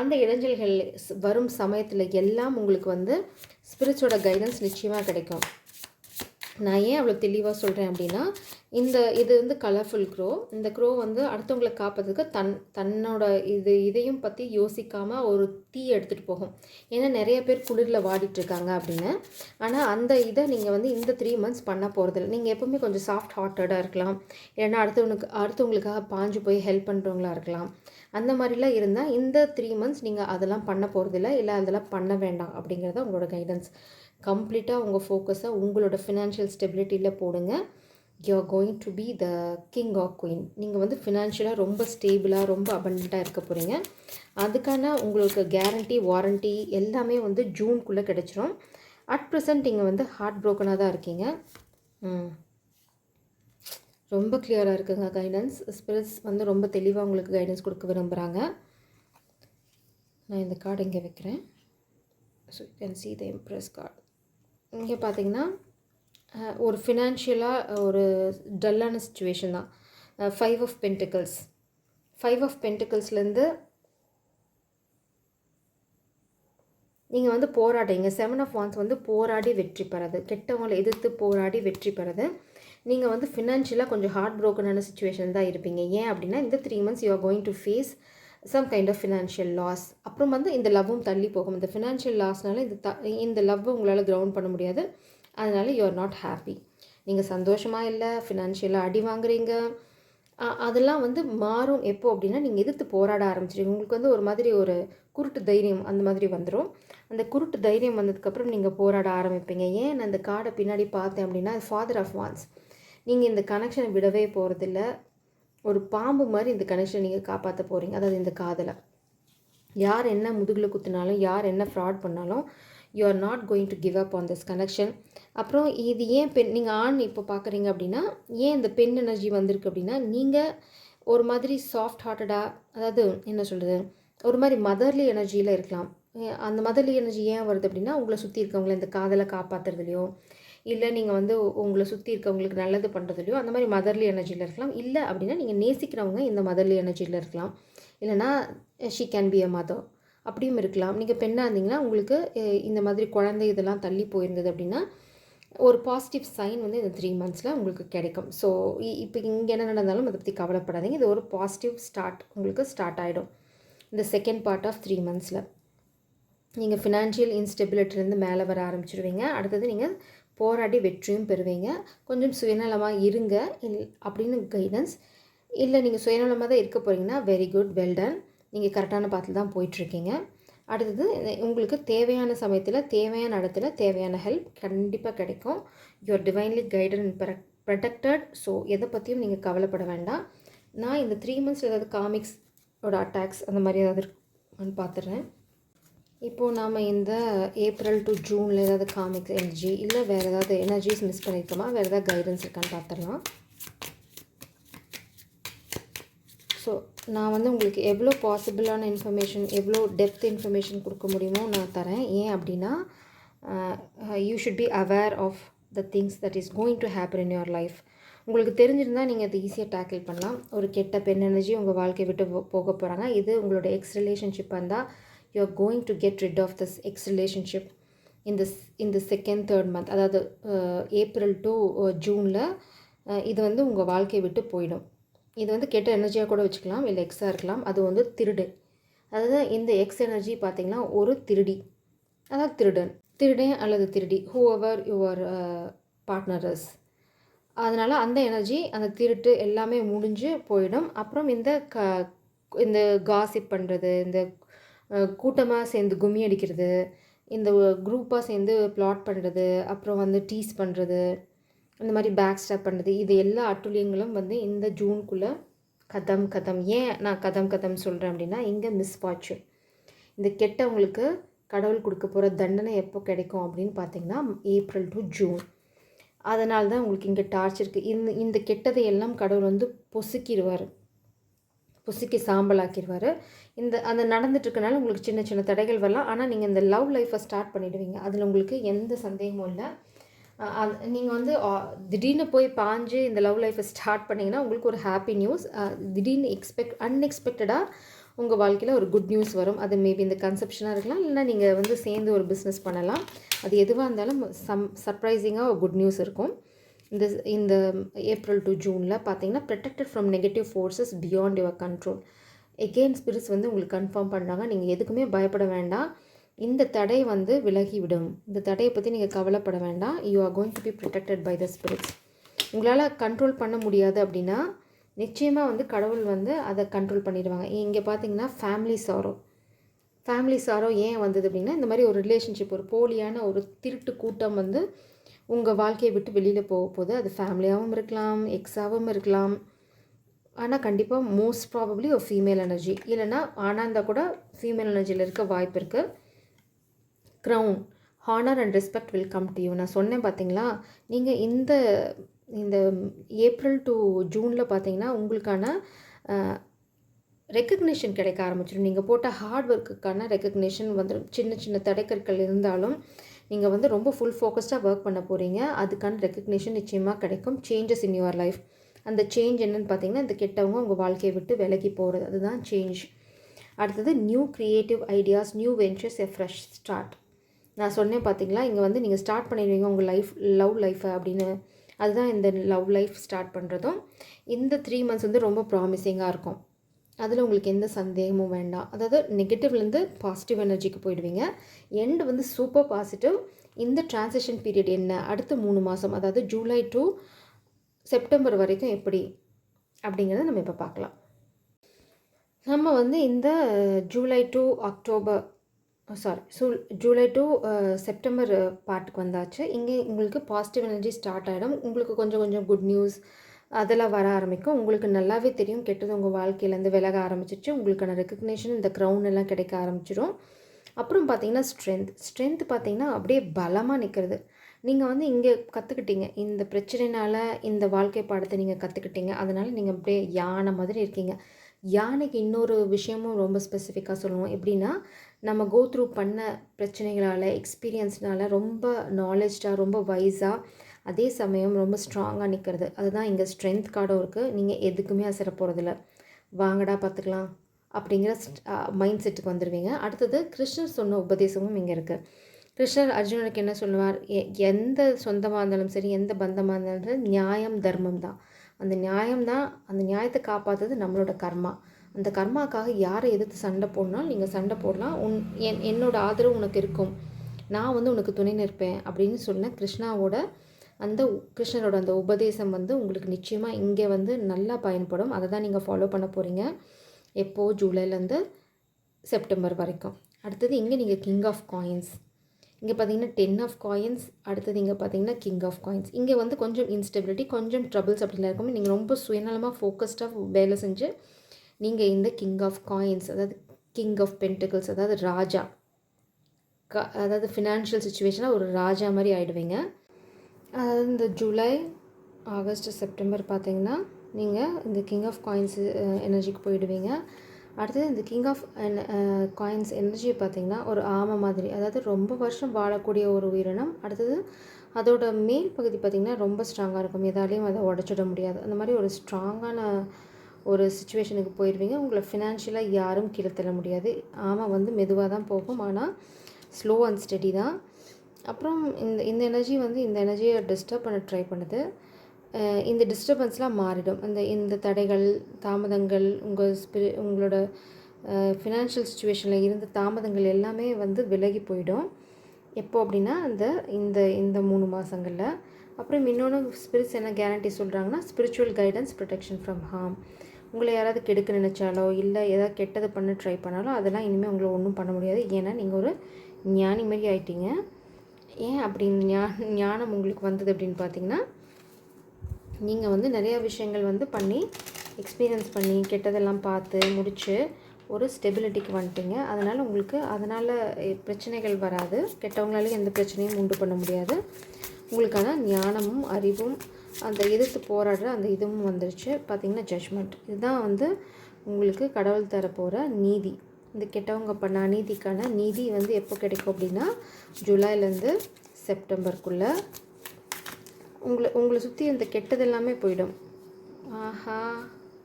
அந்த இடைஞ்சல்கள் வரும் சமயத்தில் எல்லாம் உங்களுக்கு வந்து ஸ்பிரிட்ஸோட கைடன்ஸ் நிச்சயமாக கிடைக்கும். நான் ஏன் அவ்வளோ தெளிவாக சொல்கிறேன் அப்படின்னா, இது வந்து கலர்ஃபுல் க்ரோ. இந்த க்ரோ வந்து அடுத்தவங்களை காப்பதுக்கு தன்னோட இதையும் பற்றி யோசிக்காமல் ஒரு தீ எடுத்துகிட்டு போகும். ஏன்னா நிறைய பேர் குளிரில் வாடிட்டுருக்காங்க அப்படின்னு. ஆனால் அந்த இதை நீங்கள் வந்து இந்த 3 months பண்ண போகிறதில்ல. நீங்கள் எப்போவுமே கொஞ்சம் சாஃப்ட் ஹார்ட்டடாக இருக்கலாம், இல்லைன்னா அடுத்தவங்களுக்காக பாஞ்சு போய் ஹெல்ப் பண்ணுறவங்களா இருக்கலாம். அந்த மாதிரிலாம் இருந்தால் இந்த 3 months நீங்கள் அதெல்லாம் பண்ண போகிறதில்ல, இல்லை அதெல்லாம் பண்ண வேண்டாம் அப்படிங்கிறத உங்களோட கைடன்ஸ். கம்ப்ளீட்டாக உங்கள் ஃபோக்கஸை உங்களோட ஃபினான்ஷியல் ஸ்டெபிலிட்டியில் போடுங்க. You are going to be the king or queen. நீங்கள் வந்து ஃபினான்ஷியலாக ரொம்ப ஸ்டேபிளாக, ரொம்ப அபண்டண்ட்டாக இருக்க போகிறீங்க. அதுக்கான உங்களுக்கு கேரண்டி, வாரண்ட்டி எல்லாமே வந்து ஜூனுக்குள்ளே கிடச்சிரும். அட் ப்ரெசன்ட் நீங்கள் வந்து ஹார்ட் ப்ரோக்கனாக தான் இருக்கீங்க. ரொம்ப கிளியராக இருக்குங்க கைடன்ஸ். ஸ்பிரிட்ஸ் வந்து ரொம்ப தெளிவாக உங்களுக்கு கைடன்ஸ் கொடுக்க விரும்புகிறாங்க. நான் இந்த கார்டு இங்கே வைக்கிறேன். So you can see the Empress card. இங்கே பார்த்தீங்கன்னா ஒரு ஃபினான்ஷியலாக ஒரு டல்லான சுச்சுவேஷன் தான். 5 of Pentacles. 5 of Pentaclesலேருந்து நீங்கள் வந்து போராடுறீங்க. 7 ஆஃப் வாண்ட்ஸ் வந்து போராடி வெற்றி பெறது, கெட்டவங்களை எதிர்த்து போராடி வெற்றி பெறது. நீங்கள் வந்து ஃபினான்ஷியலாக கொஞ்சம் ஹார்ட் ப்ரோக்கனான சுச்சுவேஷன் தான் இருப்பீங்க. ஏன் அப்படின்னா இந்த 3 months you are going to face some kind of financial loss. அப்புறம் வந்து இந்த லவ்வும் தள்ளி போகும். இந்த ஃபினான்ஷியல் லாஸ்னால இந்த லவ்வை உங்களால் கிரவுண்ட் பண்ண முடியாது. அதனால யூ ஆர் நாட் ஹாப்பி. நீங்கள் சந்தோஷமாக இல்லை, ஃபினான்ஷியலாக அடி வாங்குறீங்க. அதெல்லாம் வந்து மாறும் எப்போ அப்படின்னா நீங்கள் எதிர்த்து போராட ஆரம்பிச்சிடுங்க. உங்களுக்கு வந்து ஒரு மாதிரி ஒரு குருட்டு தைரியம் அந்த மாதிரி வந்துடும். அந்த குருட்டு தைரியம் வந்ததுக்கப்புறம் நீங்கள் போராட ஆரம்பிப்பீங்க. ஏன் நான் இந்த கார்டை பின்னாடி பார்த்தேன் அப்படின்னா ஃபாதர் ஆஃப் வான்ஸ். நீங்கள் இந்த கனெக்ஷனை விடவே போகிறதில்ல. ஒரு பாம்பு மாதிரி இந்த கனெக்ஷனை நீங்கள் காப்பாற்ற போகிறீங்க. அதாவது இந்த காதலை யார் என்ன முதுகில் குத்தினாலும், யார் என்ன ஃப்ராட் பண்ணாலும், you are not going to give up on this connection. அப்புறம் இது ஏன் பெண், நீங்கள் ஆண் இப்போ பார்க்குறீங்க அப்படின்னா ஏன் இந்த பெண் எனர்ஜி வந்திருக்கு அப்படின்னா நீங்கள் ஒரு மாதிரி சாஃப்ட் ஹார்ட்டடாக, அதாவது என்ன சொல்கிறது, ஒரு மாதிரி மதர்லி எனர்ஜியில் இருக்கலாம். அந்த மதர்லி எனர்ஜி ஏன் வருது அப்படின்னா உங்களை சுற்றி இருக்கவங்கள இந்த காதலை காப்பாற்றுறதுலையோ, இல்லை நீங்கள் வந்து உங்களை சுற்றி இருக்கவங்களுக்கு நல்லது பண்ணுறதுலையோ அந்த மாதிரி மதர்லி எனர்ஜியில் இருக்கலாம். இல்லை அப்படின்னா நீங்கள் நேசிக்கிறவங்க இந்த மதர்லி எனர்ஜியில் இருக்கலாம். இல்லைனா she can be a mother அப்படியும் இருக்கலாம். நீங்கள் பெண்ணாக இருந்தீங்கன்னா உங்களுக்கு இந்த மாதிரி குழந்தை இதெல்லாம் தள்ளி போயிருந்தது அப்படின்னா ஒரு பாசிட்டிவ் சைன் வந்து இந்த 3 monthsல உங்களுக்கு கிடைக்கும். ஸோ இப்போ இங்கே என்ன நடந்தாலும் அதை பற்றி கவலைப்படாதீங்க. இது ஒரு பாசிட்டிவ் ஸ்டார்ட் உங்களுக்கு ஸ்டார்ட் ஆகிடும் இந்த செகண்ட் பார்ட் ஆஃப் 3 monthsல. நீங்கள் ஃபினான்ஷியல் இன்ஸ்டெபிலிட்டிலேருந்து மேலே வர ஆரம்பிச்சிடுவீங்க. அடுத்தது நீங்கள் போராடி வெற்றியும் பெறுவீங்க. கொஞ்சம் சுயநலமாக இருங்க அப்படின்னு கைடன்ஸ். இல்லை நீங்கள் சுயநலமாக தான் இருக்க போகிறீங்கன்னா வெரி குட், வெல் டன். நீங்கள் கரெக்டான பாத்தில் தான் போயிட்டுருக்கீங்க. அடுத்தது உங்களுக்கு தேவையான சமயத்தில், தேவையான இடத்துல, தேவையான ஹெல்ப் கண்டிப்பாக கிடைக்கும். You are divinely guided and protected. So எதை பற்றியும் நீங்கள் கவலைப்பட வேண்டாம். நான் இந்த 3 months ஏதாவது காமிக்ஸோட அட்டாக்ஸ் அந்த மாதிரி ஏதாவது இருக்குன்னு பார்த்துடுறேன். இப்போது நாம் இந்த ஏப்ரல் டு ஜூனில் ஏதாவது காமிக்ஸ் எனர்ஜி இல்லை வேறு ஏதாவது எனர்ஜிஸ் மிஸ் பண்ணியிருக்கோமா, வேறு ஏதாவது கைடன்ஸ் இருக்கான்னு பார்த்துடலாம். ஸோ நான் வந்து உங்களுக்கு எவ்வளோ பாசிபிளான இன்ஃபர்மேஷன், எவ்வளோ டெப்த் இன்ஃபர்மேஷன் கொடுக்க முடியுமோ நான் தரேன். ஏன் அப்படின்னா you should be aware of the things that is going to happen in your life. உங்களுக்கு தெரிஞ்சிருந்தால் நீங்கள் அதை ஈஸியாக டேக்கிள் பண்ணலாம். ஒரு கெட்ட பெண் எனர்ஜி உங்கள் வாழ்க்கையை விட்டு போக போகிறாங்க. இது உங்களோட எக்ஸ் ரிலேஷன்ஷிப்பாக இருந்தால் you are going to get rid of this ex relationship in the second third month. அதாவது ஏப்ரல் டு ஜூனில் இது வந்து உங்கள் வாழ்க்கையை விட்டு போயிடும். இது வந்து கெட்ட எனர்ஜியாக கூட வச்சுக்கலாம், இல்லை எக்ஸாக இருக்கலாம். அது வந்து திருடு. அதாவது இந்த எக்ஸ் எனர்ஜி பார்த்திங்கன்னா ஒரு திருடி, அதாவது திருடன் அல்லது திருடி, ஹூஎவர் யுவர் பார்ட்னர் இஸ். அதனால் அந்த எனர்ஜி, அந்த திருட்டு எல்லாமே முடிஞ்சு போயிடும். அப்புறம் இந்த காசிப் பண்ணுறது, இந்த கூட்டமாக சேர்ந்து கும்மி அடிக்கிறது, இந்த குரூப்பாக சேர்ந்து பிளாட் பண்ணுறது, அப்புறம் வந்து டீஸ் பண்ணுறது, இந்த மாதிரி பேக் ஸ்டாப் பண்ணுறது, இது எல்லா அட்டுழியங்களும் வந்து இந்த ஜூனுக்குள்ளே கதம். ஏன் நான் கதம் சொல்கிறேன் அப்படின்னா இங்கே மிஸ்ஃபார்ச்சூன், இந்த கெட்டவங்களுக்கு கடவுள் கொடுக்க போகிற தண்டனை எப்போ கிடைக்கும் அப்படின்னு பார்த்தீங்கன்னா ஏப்ரல் டு ஜூன். அதனால தான் உங்களுக்கு இங்கே டார்ச்சருக்கு இந்த கெட்டதை எல்லாம் கடவுள் வந்து பொசுக்கி சாம்பலாக்கிடுவார். அந்த நடந்துட்டுருக்கனால உங்களுக்கு சின்ன சின்ன தடைகள் வரலாம். ஆனால் நீங்கள் இந்த லவ் லைஃப்பை ஸ்டார்ட் பண்ணிவிடுவீங்க. அதில் உங்களுக்கு எந்த சந்தேகமும் இல்லை. நீங்கள் வந்து திடீர்னு போய் பாஞ்சு இந்த லவ் லைஃப்பை ஸ்டார்ட் பண்ணிங்கன்னா உங்களுக்கு ஒரு ஹாப்பி நியூஸ். திடீர்னு அன்எக்ஸ்பெக்டடாக உங்கள் வாழ்க்கையில் ஒரு குட் நியூஸ் வரும். அது மேபி இந்த கன்செப்ஷனாக இருக்கலாம், இல்லைனா நீங்கள் வந்து சேர்ந்து ஒரு பிஸ்னஸ் பண்ணலாம். அது எதுவாக இருந்தாலும் சர்ப்ரைசிங்காக ஒரு குட் நியூஸ் இருக்கும். இந்த ஏப்ரல் டு ஜூனில் பார்த்தீங்கன்னா protected from negative forces beyond your control. Again spirits வந்து உங்களுக்கு கன்ஃபார்ம் பண்ணாங்க. நீங்கள் எதுக்குமே பயப்பட வேண்டாம். இந்த தடை வந்து விலகிவிடும். இந்த தடையை பற்றி நீங்கள் கவலைப்பட வேண்டாம். You are going to be protected by the spirits. உங்களால் கண்ட்ரோல் பண்ண முடியாது அப்படின்னா நிச்சயமாக வந்து கடவுள் வந்து அதை கண்ட்ரோல் பண்ணிடுவாங்க. இங்கே பார்த்தீங்கன்னா ஃபேமிலி சாரோ ஏன் வந்தது அப்படின்னா இந்த மாதிரி ஒரு ரிலேஷன்ஷிப், ஒரு போலியான ஒரு திருட்டு கூட்டம் வந்து உங்கள் வாழ்க்கையை விட்டு வெளியில் போக போகுது. அது ஃபேமிலியாகவும் இருக்கலாம், எக்ஸாகவும் இருக்கலாம். ஆனால் கண்டிப்பாக மோஸ்ட் ப்ராபப்ளி ஒரு ஃபீமேல் எனர்ஜி, இல்லைனா ஆனாக இருந்தால் கூட ஃபீமேல் எனர்ஜியில் இருக்க வாய்ப்பு இருக்குது. Crown, honour and respect will come to you. நான் சொன்னேன் பார்த்தீங்களா, நீங்கள் இந்த ஏப்ரல் டு ஜூனில் பார்த்தீங்கன்னா உங்களுக்கான ரெக்கக்னேஷன் கிடைக்க ஆரம்பிச்சிடும். நீங்கள் போட்ட ஹார்ட் ஒர்க்குக்கான ரெக்கக்னேஷன் வந்துடும். சின்ன சின்ன தடைக்கற்கள் இருந்தாலும் நீங்கள் வந்து ரொம்ப ஃபுல் ஃபோக்கஸ்டாக ஒர்க் பண்ண போகிறீங்க. அதுக்கான ரெக்கக்னேஷன் நிச்சயமாக கிடைக்கும். Changes in your life. அந்த சேஞ்ச் என்னென்னு பார்த்தீங்கன்னா இந்த கெட்டவங்க உங்கள் வாழ்க்கையை விட்டு விலகி போகிறது, அதுதான் சேஞ்ச். அடுத்தது new creative ideas, new ventures, a fresh start. நான் சொன்னேன் பார்த்தீங்களா, இங்கே வந்து நீங்கள் ஸ்டார்ட் பண்ணிடுவீங்க உங்கள் லவ் லைஃப்பை அப்படின்னு. அதுதான் இந்த லவ் லைஃப் ஸ்டார்ட் பண்ணுறதும். இந்த 3 மந்த்ஸ் வந்து ரொம்ப ப்ராமிசிங்காக இருக்கும். அதில் உங்களுக்கு எந்த சந்தேகமும் வேண்டாம். அதாவது நெகட்டிவ்லேருந்து பாசிட்டிவ் எனர்ஜிக்கு போயிடுவீங்க. எண்டு வந்து சூப்பர் பாசிட்டிவ். இந்த ட்ரான்சிஷன் பீரியட் என்ன, அடுத்த 3 மாதம், அதாவது ஜூலை டு செப்டம்பர் வரைக்கும் எப்படி அப்படிங்கிறத நம்ம இப்போ பார்க்கலாம். நம்ம வந்து இந்த July to October July to September பார்ட்டுக்கு வந்தாச்சு. இங்கே உங்களுக்கு பாசிட்டிவ் எனர்ஜி ஸ்டார்ட் ஆகிடும். உங்களுக்கு கொஞ்சம் கொஞ்சம் குட் நியூஸ் அதெல்லாம் வர ஆரம்பிக்கும். உங்களுக்கு நல்லாவே தெரியும் கெட்டது உங்கள் வாழ்க்கையிலேருந்து விலக ஆரம்பிச்சிச்சு. உங்களுக்கான ரெக்கக்னேஷன், இந்த க்ரௌன் எல்லாம் கிடைக்க ஆரம்பிச்சிடும். அப்புறம் பார்த்தீங்கன்னா ஸ்ட்ரென்த் பார்த்தீங்கன்னா அப்படியே பலமாக நிற்கிறது. நீங்கள் வந்து இங்கே கற்றுக்கிட்டீங்க, இந்த பிரச்சனைனால இந்த வாழ்க்கை பாடத்தை நீங்கள் கற்றுக்கிட்டீங்க. அதனால் நீங்கள் அப்படியே யானை மாதிரி இருக்கீங்க. யானைக்கு இன்னொரு விஷயமும் ரொம்ப ஸ்பெசிஃபிக்காக சொல்லுவோம். எப்படின்னா, நம்ம கோ த்ரூ பண்ண பிரச்சனைகளால், எக்ஸ்பீரியன்ஸ்னால ரொம்ப நாலேஜாக, ரொம்ப வைஸாக, அதே சமயம் ரொம்ப ஸ்ட்ராங்காக நிற்கிறது. அதுதான் இங்கே ஸ்ட்ரென்த் கார்டும் இருக்குது. நீங்கள் எதுக்குமே அசர போகிறதில்ல. வாங்கடா பார்த்துக்கலாம் அப்படிங்கிற மைண்ட் செட்டுக்கு வந்துடுவீங்க. அடுத்தது கிருஷ்ணர் சொன்ன உபதேசமும் இங்கே இருக்குது. கிருஷ்ணர் அர்ஜுனனுக்கு என்ன சொல்லுவார், எந்த சொந்தமாக இருந்தாலும் சரி, எந்த பந்தமாக இருந்தாலும் சரி, நியாயம் தர்மம் தான். அந்த நியாயம்தான், அந்த நியாயத்தை காப்பாற்றுறது நம்மளோட கர்மா. அந்த கர்மாக்காக யாரை எதிர்த்து சண்டை போடனாலும் நீங்கள் சண்டை போடலாம். என்னோட ஆதரவு உனக்கு இருக்கும், நான் வந்து உனக்கு துணை நிற்பேன் அப்படின்னு சொன்ன கிருஷ்ணரோட அந்த உபதேசம் வந்து உங்களுக்கு நிச்சயமாக இங்கே வந்து நல்லா பயன்படும். அதை தான் நீங்கள் ஃபாலோ பண்ண போகிறீங்க. எப்போது ஜூலைலேருந்து செப்டம்பர் வரைக்கும். அடுத்தது இங்கே நீங்கள் கிங் ஆஃப் காயின்ஸ், இங்கே பார்த்தீங்கன்னா 10 ஆஃப் காயின்ஸ். அடுத்தது இங்கே பார்த்தீங்கன்னா கிங் ஆஃப் காயின்ஸ். இங்கே வந்து கொஞ்சம் இன்ஸ்டெபிலிட்டி, கொஞ்சம் ட்ரபிள்ஸ் அப்படிலாம் இருக்கும். நீங்கள் ரொம்ப சுயநலமாக ஃபோக்கஸ்டாக வேலை செஞ்சு நீங்கள் இந்த கிங் ஆஃப் காயின்ஸ், அதாவது கிங் ஆஃப் பென்டிகிள்ஸ், அதாவது ராஜா, அதாவது ஃபினான்ஷியல் சுச்சுவேஷனாக ஒரு ராஜா மாதிரி ஆகிடுவீங்க. அதாவது இந்த ஜூலை, ஆகஸ்ட், செப்டம்பர் பார்த்தீங்கன்னா நீங்கள் இந்த கிங் ஆஃப் காயின்ஸ் எனர்ஜிக்கு போயிடுவீங்க. அடுத்தது இந்த கிங் ஆஃப் காயின்ஸ் எனர்ஜியை பார்த்திங்கன்னா ஒரு ஆமை மாதிரி, அதாவது ரொம்ப வருஷம் வாழக்கூடிய ஒரு உயிரினம். அடுத்தது அதோட மேல் பகுதி பார்த்திங்கன்னா ரொம்ப ஸ்ட்ராங்காக இருக்கும், எதாலையும் அதை உடச்சிட முடியாது. அந்த மாதிரி ஒரு ஸ்ட்ராங்கான ஒரு சுச்சுவேஷனுக்கு போயிடுவீங்க. உங்களை ஃபினான்ஷியலாக யாரும் கீழே தள்ள முடியாது. ஆமை வந்து மெதுவாக தான் போகும், ஆனால் ஸ்லோ அண்ட் ஸ்டெடி தான். அப்புறம் இந்த எனர்ஜி வந்து இந்த எனர்ஜியை டிஸ்டர்ப் பண்ண ட்ரை பண்ணுது. இந்த டிஸ்டர்பன்ஸ்லாம் மாறிடும். இந்த தடைகள், தாமதங்கள், உங்களோட ஃபினான்ஷியல் சுச்சுவேஷனில் இருந்த தாமதங்கள் எல்லாமே வந்து விலகி போயிடும். எப்போ அப்படின்னா இந்த 3 மாதங்களில். அப்புறம் இன்னொன்று ஸ்பிரிட்ஸ் என்ன கேரண்டி சொல்கிறாங்கன்னா, spiritual guidance, protection from harm. உங்களை யாராவது கெடுக்க நினச்சாலோ இல்லை ஏதாவது கெட்டது பண்ண ட்ரை பண்ணாலோ அதெல்லாம் இனிமேல் உங்களை ஒன்றும் பண்ண முடியாது. ஏன்னா நீங்கள் ஒரு ஞானி மாதிரி ஆயிட்டீங்க. ஏன் அப்படின்னு ஞானம் உங்களுக்கு வந்தது அப்படின்னு பார்த்தீங்கன்னா, நீங்கள் வந்து நிறையா விஷயங்கள் வந்து பண்ணி எக்ஸ்பீரியன்ஸ் பண்ணி கெட்டதெல்லாம் பார்த்து முடித்து ஒரு ஸ்டெபிலிட்டிக்கு வந்துட்டீங்க. அதனால் பிரச்சனைகள் வராது. கெட்டவங்களாலேயும் எந்த பிரச்சனையும் உண்டு பண்ண முடியாது. உங்களுக்கான ஞானமும் அறிவும் அந்த எதிர்த்து போராடுற அந்த இதுவும் வந்துருச்சு. பார்த்திங்கன்னா ஜட்ஜ்மெண்ட், இதுதான் வந்து உங்களுக்கு கடவுள் தரப்போகிற நீதி. இந்த கெட்டவங்க பண்ண அநீதிக்கான நீதி வந்து எப்போ கிடைக்கும் அப்படின்னா, ஜூலைலேருந்து செப்டம்பருக்குள்ளே உங்களை சுற்றி இந்த கெட்டது எல்லாமே போயிடும். ஆஹா,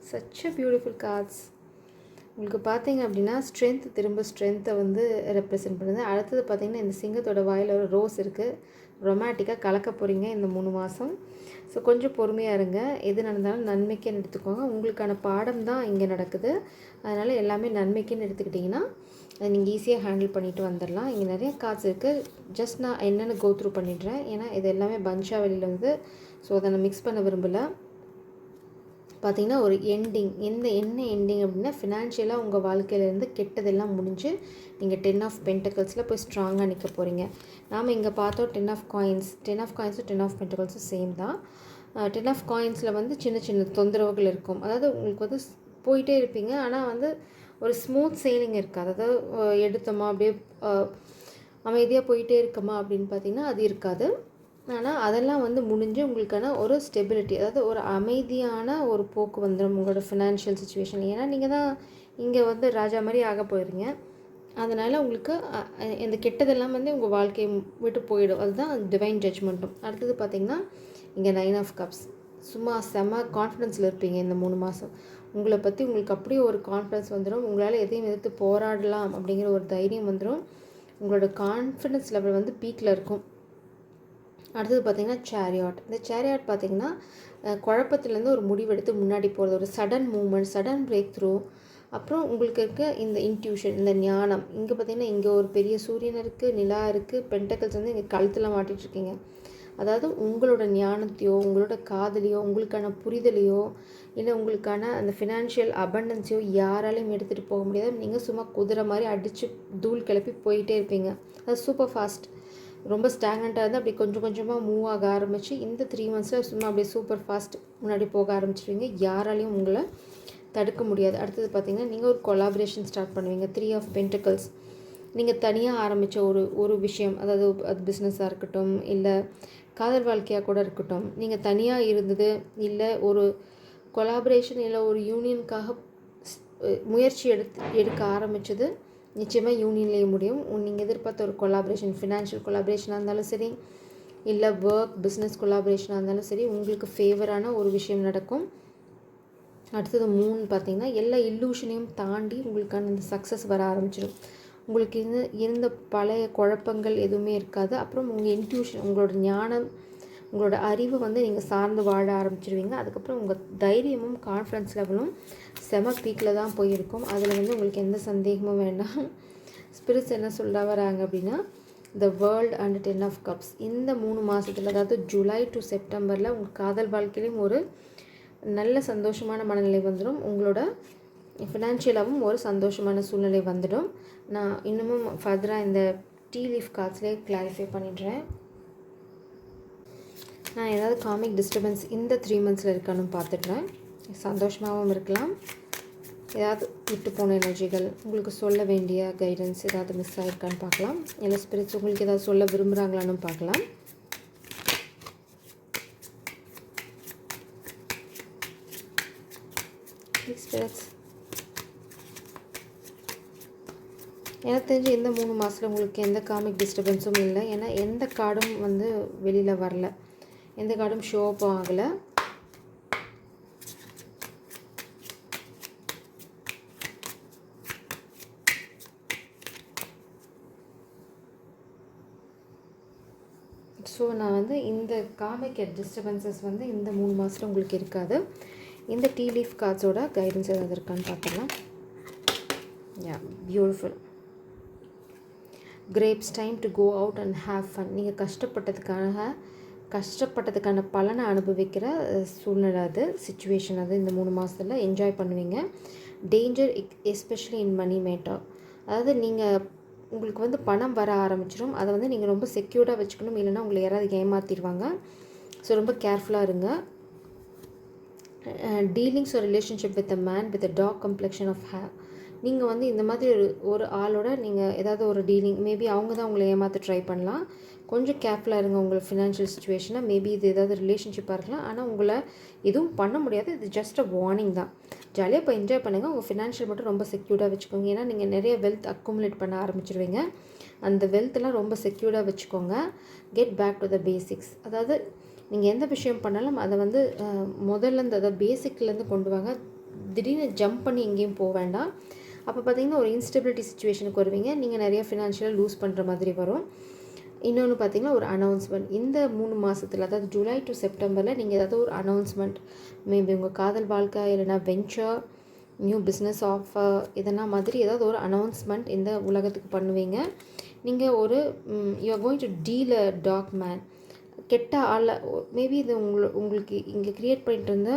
சச் அ பியூட்டிஃபுல் கார்ட்ஸ். உங்களுக்கு பார்த்தீங்க அப்படின்னா ஸ்ட்ரென்த்தை வந்து ரெப்ரசன்ட் பண்ணுது. அடுத்தது பார்த்திங்கன்னா இந்த சிங்கத்தோட வாயில் ஒரு ரோஸ் இருக்குது. ரொமாட்டிக்காக கலக்க போகிறீங்க இந்த 3 மாதம். ஸோ கொஞ்சம் பொறுமையாக இருங்க. எது நடந்தாலும் நன்மைக்குன்னு எடுத்துக்கோங்க. உங்களுக்கான பாடம் தான் இங்கே நடக்குது. அதனால் எல்லாமே நன்மைக்குன்னு எடுத்துக்கிட்டிங்கன்னா அதை நீங்கள் ஈஸியாக ஹேண்டில் பண்ணிவிட்டு வந்துடலாம். இங்கே நிறைய கார்ட்ஸ் இருக்குது. ஜஸ்ட் நான் என்னென்னு கோ த்ரூ பண்ணிடுறேன். ஏன்னா இது எல்லாமே பஞ்சாக வெளியில் வந்து, ஸோ அதை நான் மிக்ஸ் பண்ண விரும்பலை. பார்த்திங்கன்னா ஒரு எண்டிங், என்ன எண்டிங் அப்படின்னா, ஃபினான்ஷியலாக உங்கள் வாழ்க்கையிலேருந்து கெட்டதெல்லாம் முடிஞ்சு நீங்கள் 10 ஆஃப் பென்டக்கிள்ஸில் போய் ஸ்ட்ராங்காக நிற்க போகிறீங்க. நாம் இங்கே பார்த்தோம் 10 ஆஃப் காயின்ஸும் 10 ஆஃப் பென்டக்கிள்ஸும் சேம் தான். 10 ஆஃப் காயின்ஸில் வந்து சின்ன சின்ன தொந்தரவுகள் இருக்கும். அதாவது உங்களுக்கு வந்து போயிட்டே இருப்பீங்க, ஆனால் வந்து ஒரு ஸ்மூத் செயிலிங் இருக்காது. அதாவது எடுத்தோமா அப்படியே அமைதியாக போயிட்டே இருக்கமா அப்படின்னு பார்த்திங்கன்னா அது இருக்காது. ஆனால் அதெல்லாம் வந்து முடிஞ்சு உங்களுக்கான ஒரு ஸ்டெபிலிட்டி, அதாவது ஒரு அமைதியான ஒரு போக்கு வந்துடும் உங்களோட ஃபினான்ஷியல் சுச்சுவேஷன். ஏன்னா நீங்கள் தான் இங்கே வந்து ராஜா மாதிரி ஆக போயிடுறீங்க. அதனால் உங்களுக்கு இந்த கெட்டதெல்லாம் வந்து உங்கள் வாழ்க்கையை விட்டு போயிடும். அதுதான் டிவைன் ஜட்ஜ்மெண்ட்டும். அடுத்தது பார்த்திங்கன்னா இங்கே 9 ஆஃப் கப்ஸ். சும்மா செம கான்ஃபிடென்ஸில் இருப்பீங்க இந்த 3 மாதம். உங்களை பற்றி உங்களுக்கு அப்படியே ஒரு கான்ஃபிடென்ஸ் வந்துடும். உங்களால் எதையும் எதிர்த்து போராடலாம் அப்படிங்கிற ஒரு தைரியம் வந்துடும். உங்களோட கான்ஃபிடென்ஸ் லெவல் வந்து பீக்கில் இருக்கும். அடுத்தது பார்த்திங்கன்னா சேரியாட். இந்த சேரியாட் பார்த்திங்கன்னா குழப்பத்துலேருந்து ஒரு முடிவெடுத்து முன்னாடி போகிறது, ஒரு sudden moment, sudden brake through. அப்புறம் உங்களுக்கு இருக்க இந்த இன்ட்யூஷன், இந்த ஞானம். இங்கே பார்த்திங்கன்னா இங்கே ஒரு பெரிய சூரியன் இருக்குது, நிலா இருக்குது, பென்டக்கல்ஸ் வந்து இங்கே கழுத்தில் மாட்டிகிட்ருக்கீங்க. அதாவது உங்களோட ஞானத்தையோ, உங்களோட காதலையோ, உங்களுக்கான புரிதலையோ, இல்லை உங்களுக்கான அந்த ஃபினான்ஷியல் அபண்டன்ஸையோ யாராலையும் எடுத்துகிட்டு போக முடியாது. நீங்கள் சும்மா குதிரை மாதிரி அடித்து தூள் கிளப்பி போயிட்டே இருப்பீங்க. அது சூப்பர் ஃபாஸ்ட். ரொம்ப ஸ்டாக்னண்ட்டாக இருந்தால் அப்படி கொஞ்சம் கொஞ்சமாக மூவ் ஆக ஆரம்பித்து இந்த 3 மந்த்ஸில் சும்மா அப்படியே சூப்பர் ஃபாஸ்ட் முன்னாடி போக ஆரம்பிச்சிருவீங்க. யாராலையும் உங்களை தடுக்க முடியாது. அடுத்தது பார்த்திங்கன்னா நீங்கள் ஒரு கொலாபரேஷன் ஸ்டார்ட் பண்ணுவீங்க. 3 ஆஃப் பென்டக்கல்ஸ். நீங்கள் தனியாக ஆரம்பித்த ஒரு விஷயம், அதாவது அது பிஸ்னஸாக இருக்கட்டும், இல்லை காதல் வாழ்க்கையாக கூட இருக்கட்டும், நீங்கள் தனியாக இருந்தது, இல்லை ஒரு கொலாபரேஷன், இல்லை ஒரு யூனியனுக்காக முயற்சி எடுக்க ஆரம்பித்தது, நிச்சயமாக யூனியன்லேயே முடியும். நீங்கள் எதிர்பார்த்த ஒரு கொலாபரேஷன், ஃபினான்ஷியல் கொலாபரேஷனாக இருந்தாலும் சரி, இல்லை ஒர்க் பிஸ்னஸ் கொலாபரேஷனாக இருந்தாலும் சரி, உங்களுக்கு ஃபேவரான ஒரு விஷயம் நடக்கும். அடுத்தது 3 பார்த்திங்கன்னா எல்லா இல்லூஷனையும் தாண்டி உங்களுக்கான இந்த சக்ஸஸ் வர ஆரம்பிச்சிடும். உங்களுக்கு இருந்த பழைய குழப்பங்கள் எதுவுமே இருக்காது. அப்புறம் உங்கள் இன்ட்யூஷன், உங்களோட ஞானம், உங்களோட அறிவு வந்து நீங்கள் சார்ந்து வாழ ஆரம்பிச்சிடுவீங்க. அதுக்கப்புறம் உங்கள் தைரியமும் கான்ஃபிடன்ஸ் லெவலும் செம பீக்கில் தான் போயிருக்கும். அதில் வந்து உங்களுக்கு எந்த சந்தேகமும் வேண்டாம். ஸ்பிரிட்ஸ் என்ன சொல்ல வராங்க அப்படின்னா, the world and 10 of cups. இந்த 3 மாதத்தில், அதாவது ஜூலை டு செப்டம்பரில் உங்கள் காதல் வாழ்க்கையிலையும் ஒரு நல்ல சந்தோஷமான மனநிலை வந்துடும். உங்களோட ஃபினான்ஷியலாகவும் ஒரு சந்தோஷமான சூழ்நிலை வந்துடும். நான் இன்னமும் ஃபர்தராக இந்த டீ லீஃப் கார்ட்ஸ்லேயே கிளாரிஃபை பண்ணிடுறேன். நான் ஏதாவது காமிக் டிஸ்டர்பன்ஸ் இந்த 3 மந்த்ஸில் இருக்கான்னு பார்த்துடுறேன். சந்தோஷமாகவும் இருக்கலாம், ஏதாவது விட்டு போன எனர்ஜிகள், உங்களுக்கு சொல்ல வேண்டிய கைடன்ஸ் ஏதாவது மிஸ் ஆகிருக்கான்னு பார்க்கலாம், இல்லை ஸ்பிரிட்ஸ் உங்களுக்கு ஏதாவது சொல்ல விரும்புகிறாங்களான்னு பார்க்கலாம். ஸ்பிரிட்ஸ் எனக்கு தெரிஞ்சு இந்த 3 மாதத்தில் உங்களுக்கு எந்த காமிக் டிஸ்டர்பன்ஸும் இல்லை. ஏன்னா எந்த கார்டும் வந்து வெளியில் வரல, எந்த கார்டும் ஷோ அப்பும் ஆகலை. ஸோ நான் வந்து இந்த காமிக் டிஸ்டர்பன்சஸ் வந்து இந்த 3 மாதத்தில் உங்களுக்கு இருக்காது. இந்த டீ லீஃப் கார்ட்ஸோட கைடன்ஸ் ஏதாவது இருக்கான்னு பார்க்கலாம். Yeah, beautiful. Grapes time to go out and have fun. நீங்கள் கஷ்டப்பட்டதுக்கான பலனை அனுபவிக்கிற சூழ்நிலை, அது சிச்சுவேஷன், அது இந்த 3 மாதத்தில் என்ஜாய் பண்ணுவீங்க. Danger especially in money matter. அதாவது உங்களுக்கு வந்து பணம் வர ஆரம்பிச்சிடும். அதை வந்து நீங்கள் ரொம்ப செக்யூர்டாக வச்சுக்கணும், இல்லைன்னா உங்களை யாராவது ஏமாற்றிடுவாங்க. ஸோ ரொம்ப கேர்ஃபுல்லாக இருங்க. டீலிங்ஸ் ஒரு relationship with a man with a dark complexion of hair. நீங்கள் வந்து இந்த மாதிரி ஒரு ஆளோட நீங்கள் ஏதாவது ஒரு டீலிங், மேபி அவங்க தான் உங்களை ஏமாற்ற ட்ரை பண்ணலாம். கொஞ்சம் கேர்ஃபுல்லாக இருங்க உங்களை ஃபினான்ஷியல் சுச்சுவேஷனை. மேபி இது ஏதாவது ரிலேஷன்ஷிப்பாக இருக்கலாம், ஆனால் உங்களை எதுவும் பண்ண முடியாது. இது ஜஸ்ட் அ வார்னிங் தான். ஜாலியாக இப்போ என்ஜாய் பண்ணுங்கள். உங்கள் ஃபினான்ஷியல் மட்டும் ரொம்ப செக்யூர்டாக வச்சுக்கோங்க. ஏன்னா நீங்கள் நிறைய வெல்த் அக்குமுலேட் பண்ண ஆரம்பிச்சிருவீங்க. அந்த வெல்த்தெல்லாம் ரொம்ப செக்யூர்டாக வச்சுக்கோங்க. Get back to the basics. அதாவது நீங்கள் எந்த விஷயம் பண்ணாலும் அதை வந்து முதல்லேருந்து, அதாவது பேசிக்லேருந்து கொண்டு வாங்க. திடீர்னு ஜம்ப் பண்ணி எங்கேயும் போக வேண்டாம். அப்போ பார்த்திங்கன்னா ஒரு இன்ஸ்டெபிலிட்டி சுச்சுவேஷனுக்கு வருவீங்க. நீங்கள் நிறைய ஃபினான்ஷியலாக லூஸ் பண்ணுற மாதிரி வரும். இன்னொன்று பார்த்திங்கன்னா ஒரு அனௌன்ஸ்மெண்ட் இந்த 3 மாதத்தில், அதாவது ஜூலை டு செப்டம்பரில் நீங்கள் ஏதாவது ஒரு அனௌன்ஸ்மெண்ட், மேபி உங்கள் காதல் வாழ்க்கை, இல்லைனா வெஞ்சர், நியூ பிஸ்னஸ் ஆஃபர், இதெல்லாம் மாதிரி ஏதாவது ஒரு அனௌன்ஸ்மெண்ட் இந்த உலகத்துக்கு பண்ணுவீங்க. நீங்கள் ஒரு you are going to deal a dark man, கெட்ட ஆளை, மேபி இது உங்களுக்கு இங்கே க்ரியேட் பண்ணிட்டு இருந்த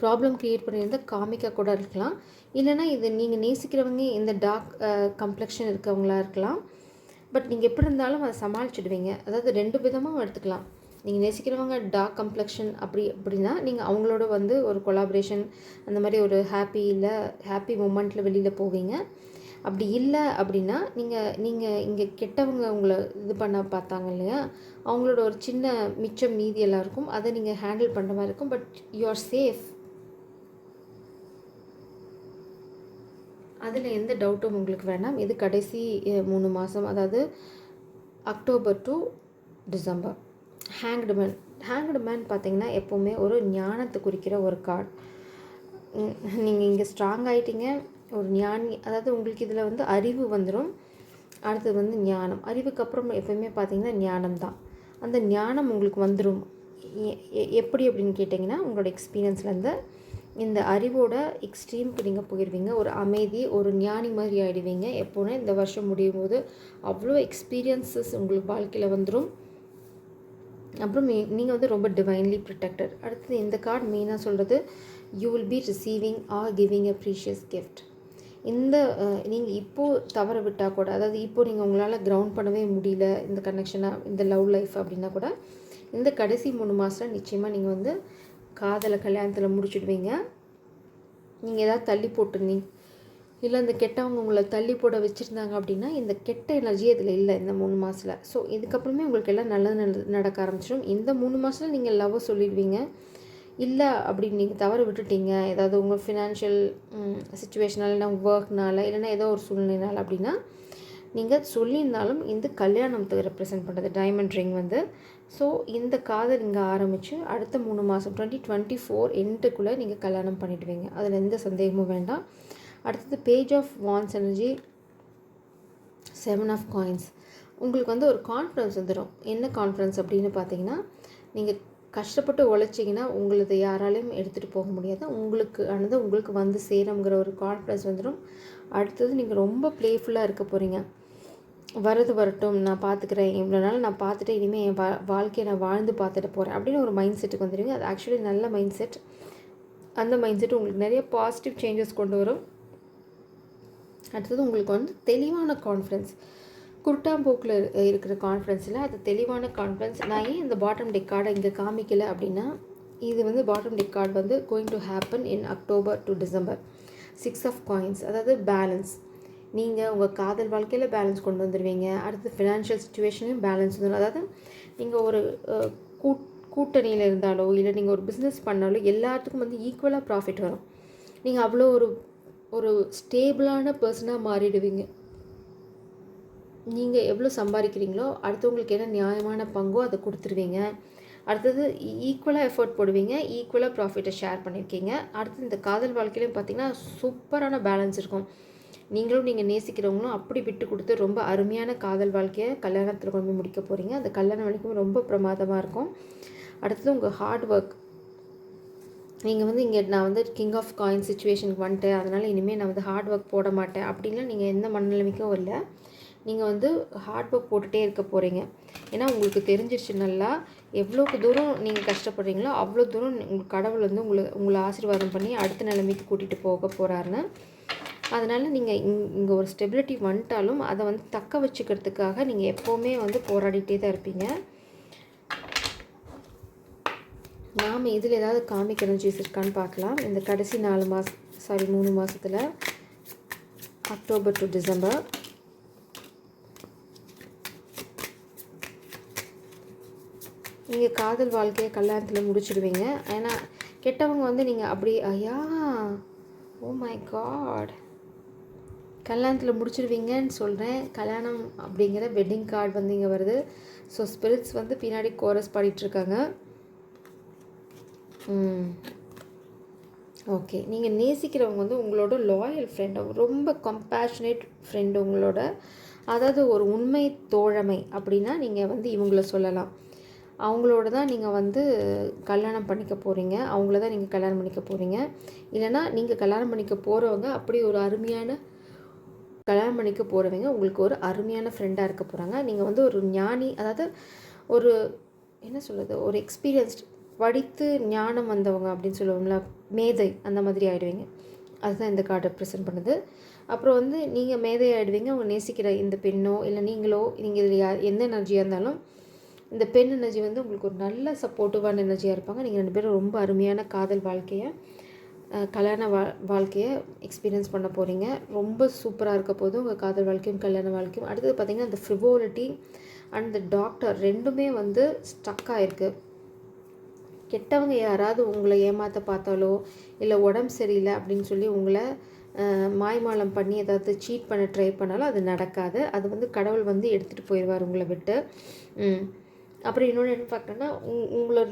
ப்ராப்ளம் க்ரியேட் பண்ணியிருந்த காமிக்காக கூட இருக்கலாம். இல்லைனா இது நீங்கள் நேசிக்கிறவங்க இந்த டார்க் கம்ப்ளெக்ஷன் இருக்கவங்களாக இருக்கலாம். பட் நீங்கள் எப்படி இருந்தாலும் அதை சமாளிச்சுடுவீங்க. அதாவது 2 விதமாக எடுத்துக்கலாம். நீங்கள் நேசிக்கிறவங்க டார்க் கம்ப்ளெக்ஷன் அப்படின்னா நீங்கள் அவங்களோட வந்து ஒரு கொலாபரேஷன், அந்த மாதிரி ஒரு ஹாப்பி மூமெண்ட்டில் வெளியில் போவீங்க. அப்படி இல்லை அப்படின்னா நீங்கள் இங்கே கெட்டவங்க உங்களை இது பண்ண பார்த்தாங்க இல்லையா, அவங்களோட ஒரு சின்ன மிச்சம் மீதி எல்லாம் இருக்கும், அதை நீங்கள் ஹேண்டில் பண்ணுற மாதிரி இருக்கும். பட் யூ ஆர் சேஃப், அதில் எந்த டவுட்டும் உங்களுக்கு வேண்டாம். இது கடைசி 3 மாதம், அதாவது October to December. Hanged man hanged man பார்த்திங்கன்னா எப்போவுமே ஒரு ஞானத்தை குறிக்கிற ஒரு கார்டு. நீங்கள் இங்கே ஸ்ட்ராங் ஆகிட்டீங்க, ஒரு ஞானி, அதாவது உங்களுக்கு இதில் வந்து அறிவு வந்துடும். அடுத்தது வந்து ஞானம். அறிவுக்கு அப்புறம் எப்போயுமே பார்த்திங்கன்னா ஞானம் தான். அந்த ஞானம் உங்களுக்கு வந்துடும். எப்படி அப்படின்னு கேட்டிங்கன்னா, உங்களோட எக்ஸ்பீரியன்ஸ்லேருந்து இந்த அறிவோட எக்ஸ்ட்ரீமுக்கு நீங்கள் போயிடுவீங்க. ஒரு அமைதி, ஒரு ஞானி மாதிரி ஆகிடுவீங்க. எப்போனா இந்த வருஷம் முடியும் போது அவ்வளோ எக்ஸ்பீரியன்ஸஸ் உங்களுக்கு வாழ்க்கையில் வந்துடும். அப்புறம் நீங்கள் வந்து ரொம்ப டிவைன்லி ப்ரொடெக்டட். அடுத்தது இந்த கார்டு மெயினாக சொல்கிறது, you will be receiving are giving a precious gift. இந்த நீங்கள் இப்போது தவற விட்டால் கூட, அதாவது இப்போது நீங்கள் உங்களால் கிரவுண்ட் பண்ணவே முடியல இந்த கனெக்ஷனாக, இந்த லவ் லைஃப் அப்படின்னா கூட, இந்த கடைசி 3 மாதத்தில் நிச்சயமாக நீங்கள் வந்து காதலை கல்யாணத்தில் முடிச்சுடுவீங்க. நீங்கள் எதாவது தள்ளி போட்டுருந்தீங்க, இல்லை இந்த கெட்டவங்க உங்களை தள்ளி போட வச்சுருந்தாங்க அப்படின்னா, இந்த கெட்ட எனர்ஜி இதில் இல்லை இந்த 3 மாதத்தில். ஸோ இதுக்கப்புறமே உங்களுக்கு எல்லாம் நல்லது நடக்க ஆரம்பிச்சிடும். இந்த 3 மாதத்தில் நீங்கள் லவ்வை சொல்லிடுவீங்க. இல்லை அப்படின்னு நீங்கள் தவற விட்டுட்டீங்க, ஏதாவது உங்கள் ஃபினான்ஷியல் சுச்சுவேஷனால், இல்லைனா ஒர்க்னால், இல்லைனா ஏதோ ஒரு சூழ்நிலைனால் அப்படின்னா, நீங்கள் சொல்லியிருந்தாலும் இந்த கல்யாணத்தை ரெப்ரசென்ட் பண்ணுறது டைமண்ட் ரிங் வந்து. ஸோ இந்த காதல் இங்கே ஆரம்பித்து அடுத்த 3 மாதம் 2024 எண்டுக்குள்ளே நீங்கள் கல்யாணம் பண்ணிவிடுவீங்க. அதில் எந்த சந்தேகமும் வேண்டாம். அடுத்தது page of wands energy, 7 of coins. உங்களுக்கு வந்து ஒரு கான்ஃபிடன்ஸ் வந்துடும். என்ன கான்ஃபிடன்ஸ் அப்படின்னு பார்த்தீங்கன்னா, நீங்கள் கஷ்டப்பட்டு உழைச்சிங்கன்னா உங்களது யாராலையும் எடுத்துகிட்டு போக முடியாது. உங்களுக்கு வந்து சேருங்கிற ஒரு கான்ஃபிடன்ஸ் வந்துடும். அடுத்தது நீங்கள் ரொம்ப ப்ளேஃபுல்லாக இருக்க போகிறீங்க. வரது வரட்டும், நான் பார்த்துக்கிறேன், இவ்வளோ நாள் நான் பார்த்துட்டு இனிமேல் என் வாழ்க்கையை நான் வாழ்ந்து பார்த்துட்டு போகிறேன் அப்படின்னு ஒரு மைண்ட் செட்டுக்கு வந்துடுவீங்க. அது ஆக்சுவலி நல்ல மைண்ட் செட். அந்த மைண்ட் செட் உங்களுக்கு நிறைய பாசிட்டிவ் சேஞ்சஸ் கொண்டு வரும். அடுத்தது உங்களுக்கு வந்து தெளிவான கான்ஃபிடன்ஸ், குருட்டாம்போக்கில் இருக்கிற கான்ஃபிடன்ஸில் அது தெளிவான கான்ஃபிடன்ஸ். நான் ஏன் இந்த பாட்டம் டெக் கார்டை இங்கே காமிக்கலை அப்படின்னா, இது வந்து பாட்டம் டெக் கார்டு வந்து going to happen in October to December. 6 of coins, அதாவது பேலன்ஸ். நீங்கள் உங்கள் காதல் வாழ்க்கையில் பேலன்ஸ் கொண்டு வந்துடுவீங்க. அடுத்து ஃபினான்ஷியல் சுச்சுவேஷனையும் பேலன்ஸ் வந்துடும். அதாவது நீங்கள் ஒரு கூட்டணியில் இருந்தாலோ, இல்லை நீங்கள் ஒரு பிஸ்னஸ் பண்ணாலோ எல்லாத்துக்கும் வந்து ஈக்குவலாக ப்ராஃபிட் வரும். நீங்கள் அவ்வளோ ஒரு ஸ்டேபிளான பர்சனாக மாறிடுவீங்க. நீங்கள் எவ்வளோ சம்பாதிக்கிறீங்களோ அடுத்தவங்களுக்கு என்ன நியாயமான பங்கோ அதை கொடுத்துருவீங்க. அடுத்தது ஈக்குவலாக எஃபர்ட் போடுவீங்க, ஈக்குவலாக ப்ராஃபிட்டை ஷேர் பண்ணியிருக்கீங்க. அடுத்து இந்த காதல் வாழ்க்கையிலையும் பார்த்திங்கன்னா சூப்பரான பேலன்ஸ் இருக்கும். நீங்கள் நேசிக்கிறவங்களும் அப்படி விட்டு கொடுத்து ரொம்ப அருமையான காதல் வாழ்க்கையை கல்யாணத்தில் கொண்டு போய் முடிக்க போகிறீங்க. அந்த கல்யாணம் வரைக்கும் ரொம்ப பிரமாதமாக இருக்கும். அடுத்தது உங்கள் ஹார்ட் ஒர்க். நீங்கள் வந்து இங்கே நான் வந்து கிங் ஆஃப் காயின் சுச்சுவேஷனுக்கு வந்துட்டேன், அதனால் இனிமேல் நான் வந்து ஹார்ட் ஒர்க் போட மாட்டேன் அப்படின்லாம் நீங்கள் எந்த மனநிலைமைக்கும் இல்லை. நீங்கள் வந்து ஹார்ட் ஒர்க் போட்டுகிட்டே இருக்க போகிறீங்க. ஏன்னா உங்களுக்கு தெரிஞ்சிருச்சு நல்லா எவ்வளோக்கு தூரம் நீங்கள் கஷ்டப்படுறீங்களோ அவ்வளோ தூரம் உங்களுக்கு கடவுள் வந்து உங்களை ஆசீர்வாதம் பண்ணி அடுத்த நிலைமைக்கு கூட்டிகிட்டு போக போகிறாருன்னு. அதனால் நீங்கள் இங்கே ஒரு ஸ்டெபிலிட்டி வந்துட்டாலும் அதை வந்து தக்க வச்சுக்கிறதுக்காக நீங்கள் எப்போவுமே வந்து போராடிட்டே தான் இருப்பீங்க. நாம் இதில் ஏதாவது காமிக் எனர்ஜிஸ் இருக்கான்னு பார்க்கலாம். இந்த கடைசி 3 மாதத்தில் அக்டோபர் டு டிசம்பர். நீங்கள் காதல் வாழ்க்கையை கல்யாணத்தில் முடிச்சிடுவீங்க. ஏன்னா கெட்டவங்க வந்து நீங்கள் அப்படி ஐயா ஓ மை காட் கல்யாணத்தில் முடிச்சிடுவீங்கன்னு சொல்கிறேன். கல்யாணம் அப்படிங்கிற வெட்டிங் கார்டு வந்து இங்கே வருது. ஸோ ஸ்பிரிட்ஸ் வந்து பின்னாடி கோரஸ் பாடிட்டுருக்காங்க. ஓகே, நீங்கள் நேசிக்கிறவங்க வந்து உங்களோட லாயல் ஃப்ரெண்டு, ரொம்ப கம்பேஷனேட் ஃப்ரெண்டு உங்களோட, அதாவது ஒரு உண்மை தோழமை அப்படின்னா நீங்கள் வந்து இவங்கள சொல்லலாம். அவங்களோட தான் நீங்கள் வந்து கல்யாணம் பண்ணிக்க போகிறீங்க, அவங்கள தான் நீங்கள் கல்யாணம் பண்ணிக்க போகிறீங்க. இல்லைனா நீங்கள் கல்யாணம் பண்ணிக்க போகிறவங்க அப்படி ஒரு அருமையான கல்யாணம் பண்ணிக்க போகிறவங்க உங்களுக்கு ஒரு அருமையான ஃப்ரெண்டாக இருக்க போகிறாங்க. நீங்கள் வந்து ஒரு ஞானி, அதாவது ஒரு என்ன சொல்கிறது, ஒரு எக்ஸ்பீரியன்ஸ்ட், படித்து ஞானம் வந்தவங்க அப்படின்னு சொல்லுவோம்ல, மேதை, அந்த மாதிரி ஆகிடுவீங்க. அதுதான் இந்த கார்டு ரெப்ரசென்ட் பண்ணுது. அப்புறம் வந்து நீங்கள் மேதை ஆகிடுவீங்க. அவங்க நேசிக்கிற இந்த பெண்ணோ இல்லை நீங்களோ, நீங்கள் இதில் எந்த எனர்ஜியாக இருந்தாலும் இந்த பெண் எனர்ஜி வந்து உங்களுக்கு ஒரு நல்ல சப்போர்ட்டிவான எனர்ஜியாக இருப்பாங்க. நீங்கள் 2 பேரும் ரொம்ப அருமையான காதல் வாழ்க்கையை, கல்யாண வாழ்க்கையை எக்ஸ்பீரியன்ஸ் பண்ண போகிறீங்க. ரொம்ப சூப்பராக இருக்க போதும் உங்கள் காதல் வாழ்க்கையும் கல்யாண வாழ்க்கையும். அடுத்தது பார்த்திங்கன்னா இந்த ஃப்ரிவோலிட்டி அண்ட் த டாக்டர் ரெண்டுமே வந்து ஸ்டக் ஆகிருக்கு. கெட்டவங்க யாராவது உங்களை ஏமாற்ற பார்த்தாலோ இல்லை உடம்பு சரியில்லை அப்படின்னு சொல்லி உங்களை மாய்மாலம் பண்ணி ஏதாவது சீட் பண்ண ட்ரை பண்ணாலும் அது நடக்காது. அது வந்து கடவுள் வந்து எடுத்துகிட்டு போயிடுவார் உங்களை விட்டு. அப்புறம் இன்னொன்று என்ன பார்க்குறேன்னா, உங்களோட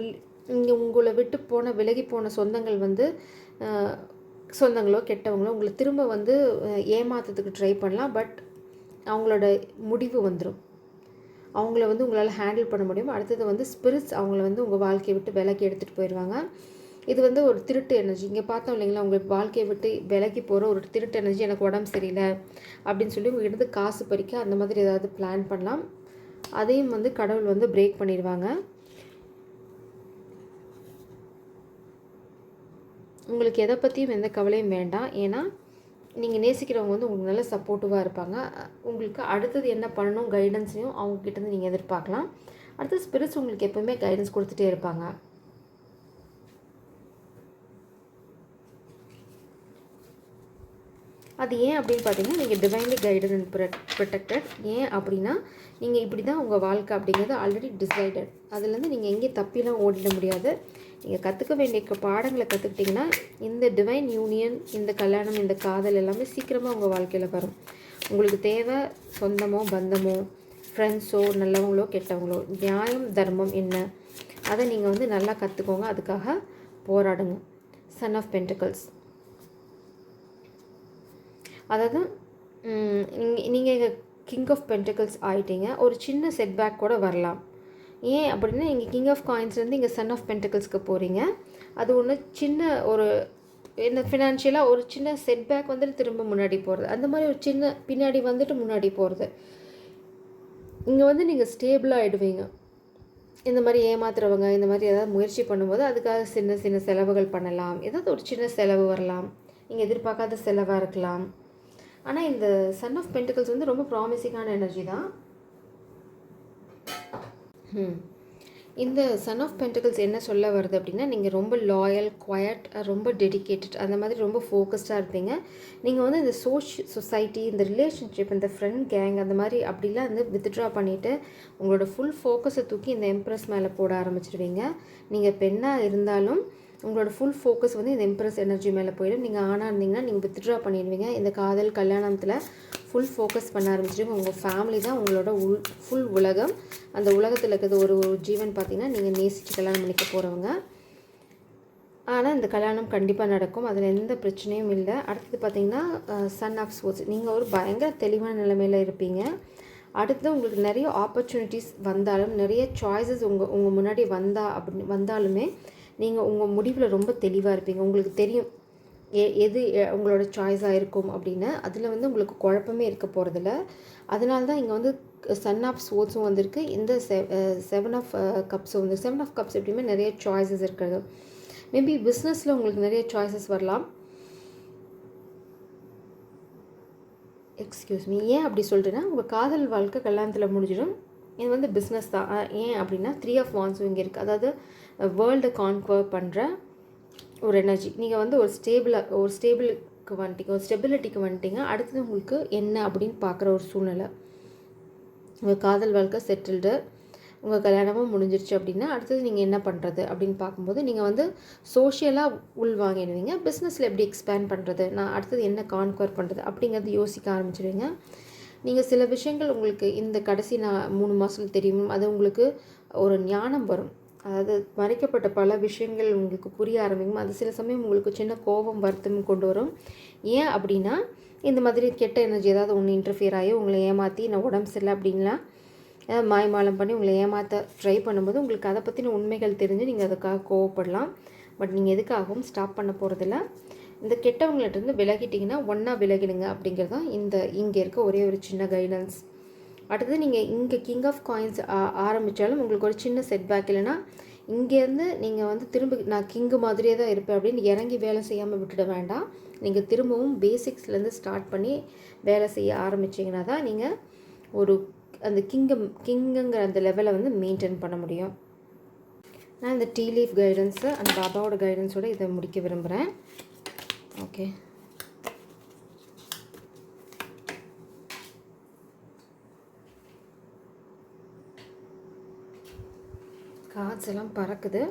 உங்களை விட்டு போன விலகி போன சொந்தங்கள் வந்து சொந்தங்களோ கெட்டவங்களோ உங்களை திரும்ப வந்து ஏமாத்துறதுக்கு ட்ரை பண்ணலாம். பட் அவங்களோட முடிவு வந்துடும். அவங்கள வந்து உங்களால் ஹேண்டில் பண்ண முடியும். அடுத்தது வந்து ஸ்பிரிட்ஸ் அவங்கள வந்து உங்கள் வாழ்க்கையை விட்டு விலக்கி எடுத்துகிட்டு போயிடுவாங்க. இது வந்து ஒரு திருட்டு எனர்ஜி. இங்கே பார்த்தோம் இல்லைங்களா, உங்களுக்கு வாழ்க்கையை விட்டு விலகி போகிற ஒரு திருட்டு எனர்ஜி. எனக்கு உடம்பு சரியில்லை அப்படின்னு சொல்லி உங்கள்கிட்ட காசு பறிக்க அந்த மாதிரி ஏதாவது பிளான் பண்ணலாம். அதையும் வந்து கடவுள் வந்து பிரேக் பண்ணிடுவாங்க. உங்களுக்கு எதை பற்றியும் எந்த கவலையும் வேண்டாம். ஏன்னா நீங்கள் நேசிக்கிறவங்க வந்து உங்களுக்கு நல்ல சப்போர்ட்டிவாக இருப்பாங்க. உங்களுக்கு அடுத்தது என்ன பண்ணணும் கைடன்ஸையும் அவங்கக்கிட்டேருந்து நீங்கள் எதிர்பார்க்கலாம். அடுத்தது ஸ்பிரிட்ஸ் உங்களுக்கு எப்போவுமே கைடன்ஸ் கொடுத்துட்டே இருப்பாங்க. அது ஏன் அப்படின்னு பார்த்தீங்கன்னா, நீங்கள் டிவைன்லி கைடட் அண்ட் ப்ரொடெக்டட். ஏன் அப்படின்னா, நீங்கள் இப்படி தான் உங்கள் வாழ்க்கை அப்படிங்கிறது ஆல்ரெடி டிசைடட். அதுலேருந்து நீங்கள் எங்கேயும் தப்பிலாம் ஓடிட முடியாது. நீங்கள் கற்றுக்க வேண்டிய பாடங்களை கற்றுக்கிட்டிங்கன்னா, இந்த டிவைன் யூனியன், இந்த கல்யாணம், இந்த காதல் எல்லாமே சீக்கிரமாக உங்கள் வாழ்க்கையில் வரும். உங்களுக்கு தேவை சொந்தமோ பந்தமோ ஃப்ரெண்ட்ஸோ நல்லவங்களோ கெட்டவங்களோ, நியாயம் தர்மம் என்ன, அதை நீங்கள் வந்து நல்லா கற்றுக்கோங்க. அதுக்காக போராடுங்க. சன் ஆஃப் பென்டிகல்ஸ், அதாவது நீங்கள் கிங் ஆஃப் பென்டிகல்ஸ் ஆகிட்டீங்க. ஒரு சின்ன செட்பேக் கூட வரலாம். ஏன் அப்படின்னா, இங்கே கிங் ஆஃப் காயின்ஸ்லேருந்து இங்கே சன் ஆஃப் பென்டிகல்ஸ்க்கு போகிறீங்க. அது ஒன்று சின்ன ஒரு என்ன ஃபினான்ஷியலாக ஒரு சின்ன செட்பேக் வந்துட்டு திரும்ப முன்னாடி போகிறது, அந்த மாதிரி ஒரு சின்ன பின்னாடி வந்துட்டு முன்னாடி போகிறது. இங்கே வந்து நீங்கள் ஸ்டேபிளாக ஆகிடுவீங்க. இந்த மாதிரி ஏமாத்துறவங்க இந்த மாதிரி ஏதாவது முயற்சி பண்ணும்போது அதுக்காக சின்ன சின்ன செலவுகள் பண்ணலாம். ஏதாவது ஒரு சின்ன செலவு வரலாம். நீங்கள் எதிர்பார்க்காத செலவாக இருக்கலாம். ஆனால் இந்த சன் ஆஃப் பென்டிகல்ஸ் வந்து ரொம்ப ப்ராமிசிங்கான எனர்ஜி தான். இந்த சன் ஆஃப் பென்டிகல்ஸ் என்ன சொல்ல வருது அப்படின்னா, நீங்கள் ரொம்ப லாயல், குவயட், ரொம்ப டெடிக்கேட்டட், அந்த மாதிரி ரொம்ப ஃபோக்கஸ்டாக இருப்பீங்க. நீங்கள் வந்து இந்த சொசைட்டி, இந்த ரிலேஷன்ஷிப், இந்த ஃப்ரெண்ட் கேங் அந்த மாதிரி அப்படிலாம் வந்து வித்ட்ரா பண்ணிவிட்டு உங்களோட ஃபுல் ஃபோக்கஸை தூக்கி இந்த எம்ப்ரஸ் மேலே போட ஆரம்பிச்சிடுவீங்க. நீங்கள் பெண்ணாக இருந்தாலும் உங்களோட ஃபுல் ஃபோக்கஸ் வந்து இந்த எம்ப்ரஸ் எனர்ஜி மேலே போயிடும். நீங்கள் ஆணாக இருந்தீங்கன்னா நீங்கள் வித்ட்ரா பண்ணிடுவீங்க. இந்த காதல் கல்யாணத்தில் ஃபுல் ஃபோக்கஸ் பண்ண ஆரம்பிச்சிடுவீங்க. உங்கள் ஃபேமிலி தான் உங்களோட ஃபுல் உலகம். அந்த உலகத்தில் இருக்கிறது ஒரு ஜீவன் பார்த்திங்கன்னா நீங்கள் நேசித்து கல்யாணம் பண்ணிக்க போகிறவங்க. ஆனால் இந்த கல்யாணம் கண்டிப்பாக நடக்கும். அதில் எந்த பிரச்சனையும் இல்லை. அடுத்தது பார்த்திங்கன்னா சன் ஆஃப் ஸ்வோர்ட்ஸ், நீங்கள் ஒரு பயங்கர தெளிவான நிலைமையில் இருப்பீங்க. அடுத்து உங்களுக்கு நிறைய ஆப்பர்ச்சுனிட்டிஸ் வந்தாலும், நிறைய சாய்ஸஸ் உங்கள் முன்னாடி வந்தாலுமே நீங்கள் உங்கள் முடிவில் ரொம்ப தெளிவாக இருப்பீங்க. உங்களுக்கு தெரியும் எது உங்களோட சாய்ஸாக இருக்கும் அப்படின்னு. அதில் வந்து உங்களுக்கு குழப்பமே இருக்க போகிறதில்ல. அதனால தான் இங்கே வந்து சன் ஆஃப் ஸ்வோர்ட்ஸும் வந்திருக்கு. இந்த 7 ஆஃப் கப்ஸும் வந்து 7 ஆஃப் கப்ஸ் எப்படியுமே நிறைய சாய்ஸஸ் இருக்கிறது. மேபி பிஸ்னஸில் உங்களுக்கு நிறைய சாய்ஸஸ் வரலாம். எக்ஸ்கியூஸ் மீ, ஏன் அப்படி சொல்கிறேன்னா, உங்கள் காதல் வாழ்க்கை கல்யாணத்தில் முடிஞ்சிடும். இது வந்து பிஸ்னஸ் தான். ஏன் அப்படின்னா 3 ஆஃப் வான்ஸும் இங்கே இருக்குது. அதாவது வேர்ல்டை கான்க்வர் பண்ணுற ஒரு எனர்ஜி. நீங்கள் வந்து ஒரு ஸ்டேபிளுக்கு வந்துட்டீங்க, ஒரு ஸ்டெபிலிட்டிக்கு வந்துட்டீங்க. அடுத்தது உங்களுக்கு என்ன அப்படின்னு பார்க்குற ஒரு சூழ்நிலை. உங்கள் காதல் வாழ்க்கை செட்டில்டு, உங்கள் கல்யாணமும் முடிஞ்சிருச்சு அப்படின்னா அடுத்தது நீங்கள் என்ன பண்ணுறது அப்படின்னு பார்க்கும்போது நீங்கள் வந்து சோஷியலாக உள்வாங்கிடுவீங்க. பிஸ்னஸில் எப்படி எக்ஸ்பேண்ட் பண்ணுறது, நான் அடுத்தது என்ன கான்க்வர் பண்ணுறது அப்படிங்கிறது யோசிக்க ஆரம்பிச்சிடுவீங்க. நீங்கள் சில விஷயங்கள் உங்களுக்கு இந்த கடைசி 3 மாதத்தில் தெரியும். அது உங்களுக்கு ஒரு ஞானம் வரும். அதாவது மறைக்கப்பட்ட பல விஷயங்கள் உங்களுக்கு புரிய ஆரம்பிக்கும். அது சில சமயம் உங்களுக்கு சின்ன கோபம் வருத்தம் கொண்டு வரும். ஏன் அப்படின்னா, இந்த மாதிரி கெட்ட எனர்ஜி ஏதாவது ஒன்று இன்டர்ஃபியர் ஆகி உங்களை ஏமாற்றி நான் உடம்பு சரியில்லை அப்படின்லாம் மாய்மாலம் பண்ணி உங்களை ஏமாற்ற ட்ரை பண்ணும்போது உங்களுக்கு அதை பற்றின உண்மைகள் தெரிஞ்சு நீங்கள் அதுக்காக கோவப்படலாம். பட் நீங்கள் எதுக்காகவும் ஸ்டாப் பண்ண போகிறதில்ல. இந்த கெட்டவங்கள்ட்டேருந்து விலகிட்டிங்கன்னா ஒன்றா விலகிடுங்க அப்படிங்கிறது தான் இங்கே இருக்க ஒரே ஒரு சின்ன கைடன்ஸ். அடுத்தது நீங்கள் இங்கே கிங் ஆஃப் காயின்ஸ் ஆரம்பித்தாலும் உங்களுக்கு ஒரு சின்ன செட்பேக், இல்லைன்னா இங்கேருந்து நீங்கள் வந்து திரும்ப நான் கிங்கு மாதிரியே தான் இருப்பேன் அப்படின்னு இறங்கி வேலை செய்யாமல் விட்டுட வேண்டாம். நீங்கள் திரும்பவும் பேசிக்ஸ்லேருந்து ஸ்டார்ட் பண்ணி வேலை செய்ய ஆரம்பிச்சிங்கன்னா தான் நீங்கள் ஒரு அந்த கிங்குங்கிற அந்த லெவலை வந்து மெயின்டைன் பண்ண முடியும். நான் இந்த டீ லீஃப் கைடன்ஸு அந்த பாபாவோட கைடன்ஸோடு இதை முடிக்க விரும்புகிறேன். ஓகே, கார்ட்ஸ் எல்லாம் பறக்குது.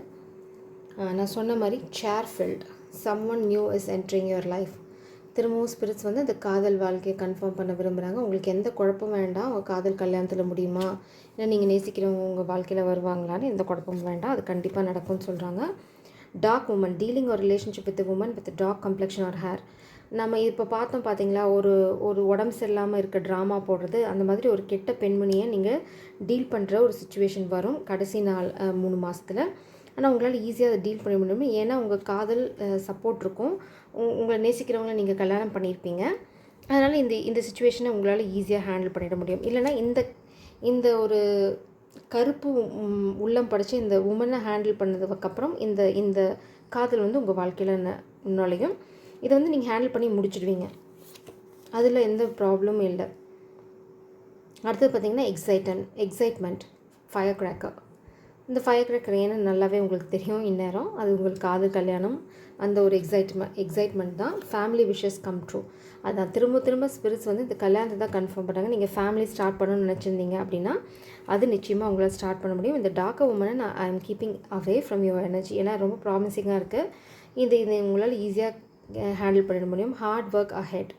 நான் சொன்ன மாதிரி சேர்ஃபில்ட், someone new is entering your life. திரும்பவும் ஸ்பிரிட்ஸ் வந்து அந்த காதல் வாழ்க்கையை கன்ஃபார்ம் பண்ண விரும்புகிறாங்க. உங்களுக்கு எந்த குழப்பமும் வேண்டாம். உங்கள் காதல் கல்யாணத்தில் முடியுமா, இல்லை நீங்கள் நேசிக்கிறவங்க உங்கள் வாழ்க்கையில் வருவாங்களான்னு எந்த குழப்பமும் வேண்டாம். அது கண்டிப்பாக நடக்கும்னு சொல்கிறாங்க. டார்க் உமன் டீலிங் ஒரு relationship with woman with dark complexion or hair. நம்ம இப்போ பார்த்தோம் பார்த்தீங்களா, ஒரு உடம்பு சரியில்லாமல் இருக்க ட்ராமா போடுறது, அந்த மாதிரி ஒரு கெட்ட பெண்மணியை நீங்கள் டீல் பண்ணுற ஒரு சுச்சுவேஷன் வரும் கடைசி 3 மாதத்தில். ஆனால் உங்களால் ஈஸியாக அதை டீல் பண்ண முடியும். ஏன்னா உங்கள் காதல் சப்போர்ட் இருக்கும். உங்களை நேசிக்கிறவங்கள நீங்கள் கல்யாணம் பண்ணியிருப்பீங்க. அதனால் இந்த சுச்சுவேஷனை உங்களால் ஈஸியாக ஹேண்டில் பண்ணிட முடியும். இல்லைனா இந்த ஒரு கருப்பு உள்ளம் படைச்சு இந்த உமனை ஹேண்டில் பண்ணதுக்கப்புறம் இந்த காதல் வந்து உங்கள் வாழ்க்கையில் நுழையும். இதை வந்து நீங்கள் ஹேண்டில் பண்ணி முடிச்சிடுவீங்க. அதில் எந்த ப்ராப்ளமும் இல்லை. அடுத்தது பார்த்திங்கன்னா எக்ஸைட்மெண்ட் ஃபயர் கிராக்கர். இந்த ஃபயர் கிராக்கர் ஏன்னா நல்லாவே உங்களுக்கு தெரியும். இந்நேரம் அது உங்களுக்கு காதல் கல்யாணம் அந்த ஒரு எக்ஸைட்மெண்ட் தான். Family wishes come true. அதான் திரும்ப ஸ்பிரிட்ஸ் வந்து இந்த கல்யாணத்தை தான் கன்ஃபார்ம் பண்ணுறாங்க. நீங்கள் ஃபேமிலி ஸ்டார்ட் பண்ணணும்னு நினச்சிருந்தீங்க அப்படின்னா அது நிச்சயமாக உங்களால் ஸ்டார்ட் பண்ண முடியும். இந்த டார்க் உமனை I am keeping away from your energy. ஏன்னா ரொம்ப ப்ராமிசிங்காக இருக்குது. இது உங்களால் ஈஸியாக ஹேண்டில் பண்ணிட முடியும். Hard work ahead.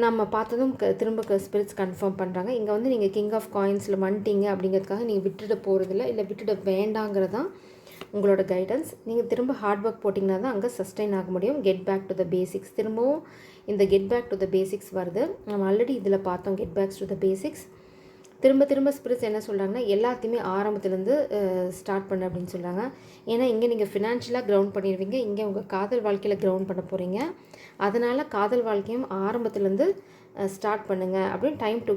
நம்ம பார்த்ததும் திரும்ப ஸ்பிரிட்ஸ் கன்ஃபார்ம் பண்ணுறாங்க. இங்கே வந்து நீங்கள் கிங் ஆஃப் காயின்ஸில் வந்துட்டீங்க அப்படிங்கிறதுக்காக நீங்கள் விட்டுட போகிறதில்ல, இல்லை விட்டுட வேண்டாங்கிறது தான் உங்களோட கைடன்ஸ். நீங்கள் திரும்ப ஹார்ட் ஒர்க் போட்டிங்கன்னா தான் அங்கே சஸ்டெயின் ஆக முடியும். Get back to the basics. திரும்பவும் இந்த get back to the basics வருது. நம்ம ஆல்ரெடி இதில் பார்த்தோம் get backs to the basics. திரும்ப ஸ்பிரிட்ஸ் என்ன சொல்கிறாங்கன்னா எல்லாத்தையுமே ஆரம்பத்துலேருந்து ஸ்டார்ட் பண்ண அப்படின்னு சொல்கிறாங்க. ஏன்னா இங்கே நீங்கள் ஃபினான்ஷியலாக கிரவுண்ட் பண்ணிடுவீங்க, இங்கே உங்கள் காதல் வாழ்க்கையில் கிரவுண்ட் பண்ண போகிறீங்க. அதனால் காதல் வாழ்க்கையும் ஆரம்பத்துலேருந்து ஸ்டார்ட் பண்ணுங்கள் அப்படின்னு time to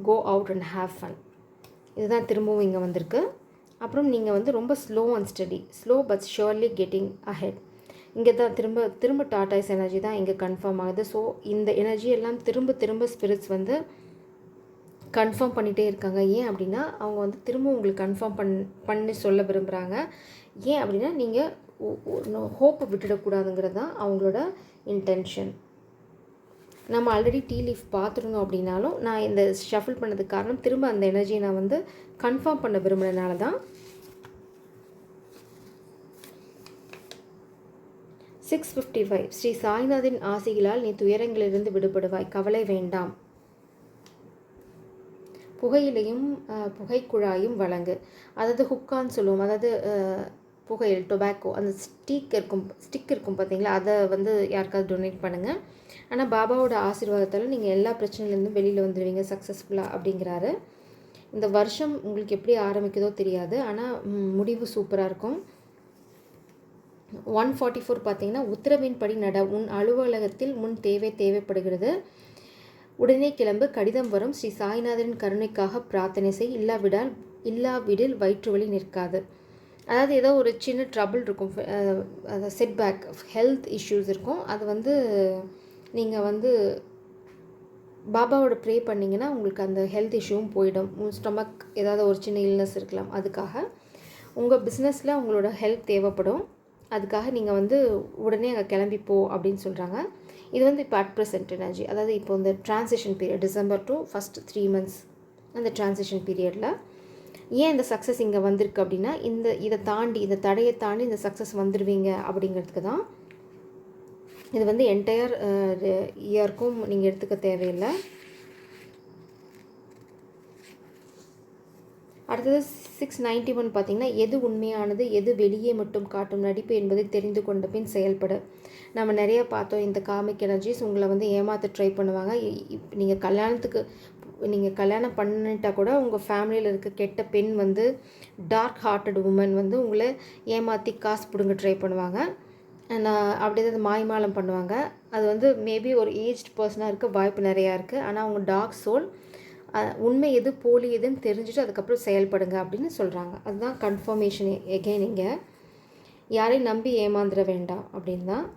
go out and have fun. இதுதான் திரும்பவும் இங்கே வந்திருக்கு. அப்புறம் நீங்கள் வந்து ரொம்ப slow and steady, slow but surely getting ahead. இங்கே தான் திரும்ப டாட்டாய்ஸ் எனர்ஜி தான் இங்கே கன்ஃபார்ம் ஆகுது. ஸோ இந்த எனர்ஜி எல்லாம் திரும்ப ஸ்பிரிட்ஸ் வந்து கன்ஃபார்ம் பண்ணிகிட்டே இருக்காங்க. ஏன் அப்படின்னா அவங்க வந்து திரும்ப உங்களுக்கு கன்ஃபார்ம் பண்ணி சொல்ல விரும்புகிறாங்க. ஏன் அப்படின்னா நீங்கள் ஹோப்பை விட்டுடக்கூடாதுங்கிறது தான் அவங்களோட இன்டென்ஷன். நம்ம ஆல்ரெடி டீ லீஃப் பார்த்துருந்தோம் அப்படின்னாலும் நான் இந்த ஷஃபிள் பண்ணதுக்கு காரணம் திரும்ப அந்த எனர்ஜியை நான் வந்து கன்ஃபார்ம் பண்ண விரும்புகிறதுனால தான். 655 ஸ்ரீ சாய்நாதின் ஆசைகளால் நீ துயரங்களிலிருந்து விடுபடுவாய், கவலை வேண்டாம். புகையிலையும் புகைக்குழாயும் வழங்கு. அதாவது ஹுக்கான்னு சொல்லுவோம். அதாவது புகையில் டொபாக்கோ அந்த ஸ்டிக் இருக்கும் பார்த்தீங்களா, அதை வந்து யாருக்காவது டொனேட் பண்ணுங்கள். ஆனால் பாபாவோட ஆசீர்வாதத்தால் நீங்கள் எல்லா பிரச்சனையிலேருந்தும் வெளியில் வந்துடுவீங்க சக்ஸஸ்ஃபுல்லாக அப்படிங்கிறாரு. இந்த வருஷம் உங்களுக்கு எப்படி ஆரம்பிக்குதோ தெரியாது, ஆனால் முடிவு சூப்பராக இருக்கும். 144 பார்த்தீங்கன்னா உத்தரவின்படி நட, உன் அலுவலகத்தில் முன் தேவைப்படுகிறது, உடனே கிளம்பு, கடிதம் வரும், ஸ்ரீ சாய்நாதரின் கருணைக்காக பிரார்த்தனை செய், இல்லாவிடில் வயிற்று வலி நிற்காது. அதாவது ஏதோ ஒரு சின்ன ட்ரபிள் இருக்கும், செட்பேக் ஹெல்த் இஷ்யூஸ் இருக்கும். அது வந்து நீங்கள் வந்து பாபாவோட ப்ரே பண்ணிங்கன்னா உங்களுக்கு அந்த ஹெல்த் இஷ்யூவும் போயிடும். ஸ்டொமக் ஏதாவது ஒரு சின்ன இல்னஸ் இருக்கலாம், அதுக்காக உங்கள் பிஸ்னஸில் உங்களோட ஹெல்ப் தேவைப்படும். அதுக்காக நீங்கள் வந்து உடனே அங்கே கிளம்பிப்போ அப்படின்னு சொல்கிறாங்க. இது வந்து இப்போ அட் ப்ரெசென்ட் எனர்ஜி. அதாவது இப்போ இந்த transition period December to first 3 months அந்த ட்ரான்சிஷன் பீரியடில் ஏன் இந்த சக்ஸஸ் இங்கே வந்திருக்கு அப்படின்னா இந்த தடையை தாண்டி இந்த சக்ஸஸ் வந்துடுவீங்க அப்படிங்கிறதுக்கு தான். இது வந்து என்டையர் இயர்க்கும் நீங்கள் எடுத்துக்க தேவையில்லை. அடுத்தது 691 பார்த்தீங்கன்னா எது உண்மையானது, எது வெளியே மட்டும் காட்டும் நடிப்பு என்பதை தெரிந்து கொண்ட பின் செயல்பட. நம்ம நிறைய பார்த்தோம் இந்த காமிக் எனர்ஜிஸ் உங்களை வந்து ஏமாற்ற ட்ரை பண்ணுவாங்க. நீங்கள் கல்யாணம் பண்ணிட்டா கூட உங்கள் ஃபேமிலியில் இருக்க கெட்ட பெண் வந்து டார்க் ஹார்ட்டட் உமன் வந்து உங்களை ஏமாற்றி காசு பிடுங்க ட்ரை பண்ணுவாங்க. அப்படியே அது மாய்மாலம் பண்ணுவாங்க. அது வந்து மேபி ஒரு ஏஜ்ட் பர்சனாக இருக்க வாய்ப்பு நிறையா இருக்குது. ஆனால் அவங்க டார்க் சோல், உண்மை எது போலி எதுன்னு தெரிஞ்சுட்டு அதுக்கப்புறம் செயல்படுங்க அப்படின்னு சொல்கிறாங்க. அதுதான் கன்ஃபர்மேஷன். எகெயின் இங்கே யாரையும் நம்பி ஏமாந்துட வேண்டாம் அப்படின்னு தான்.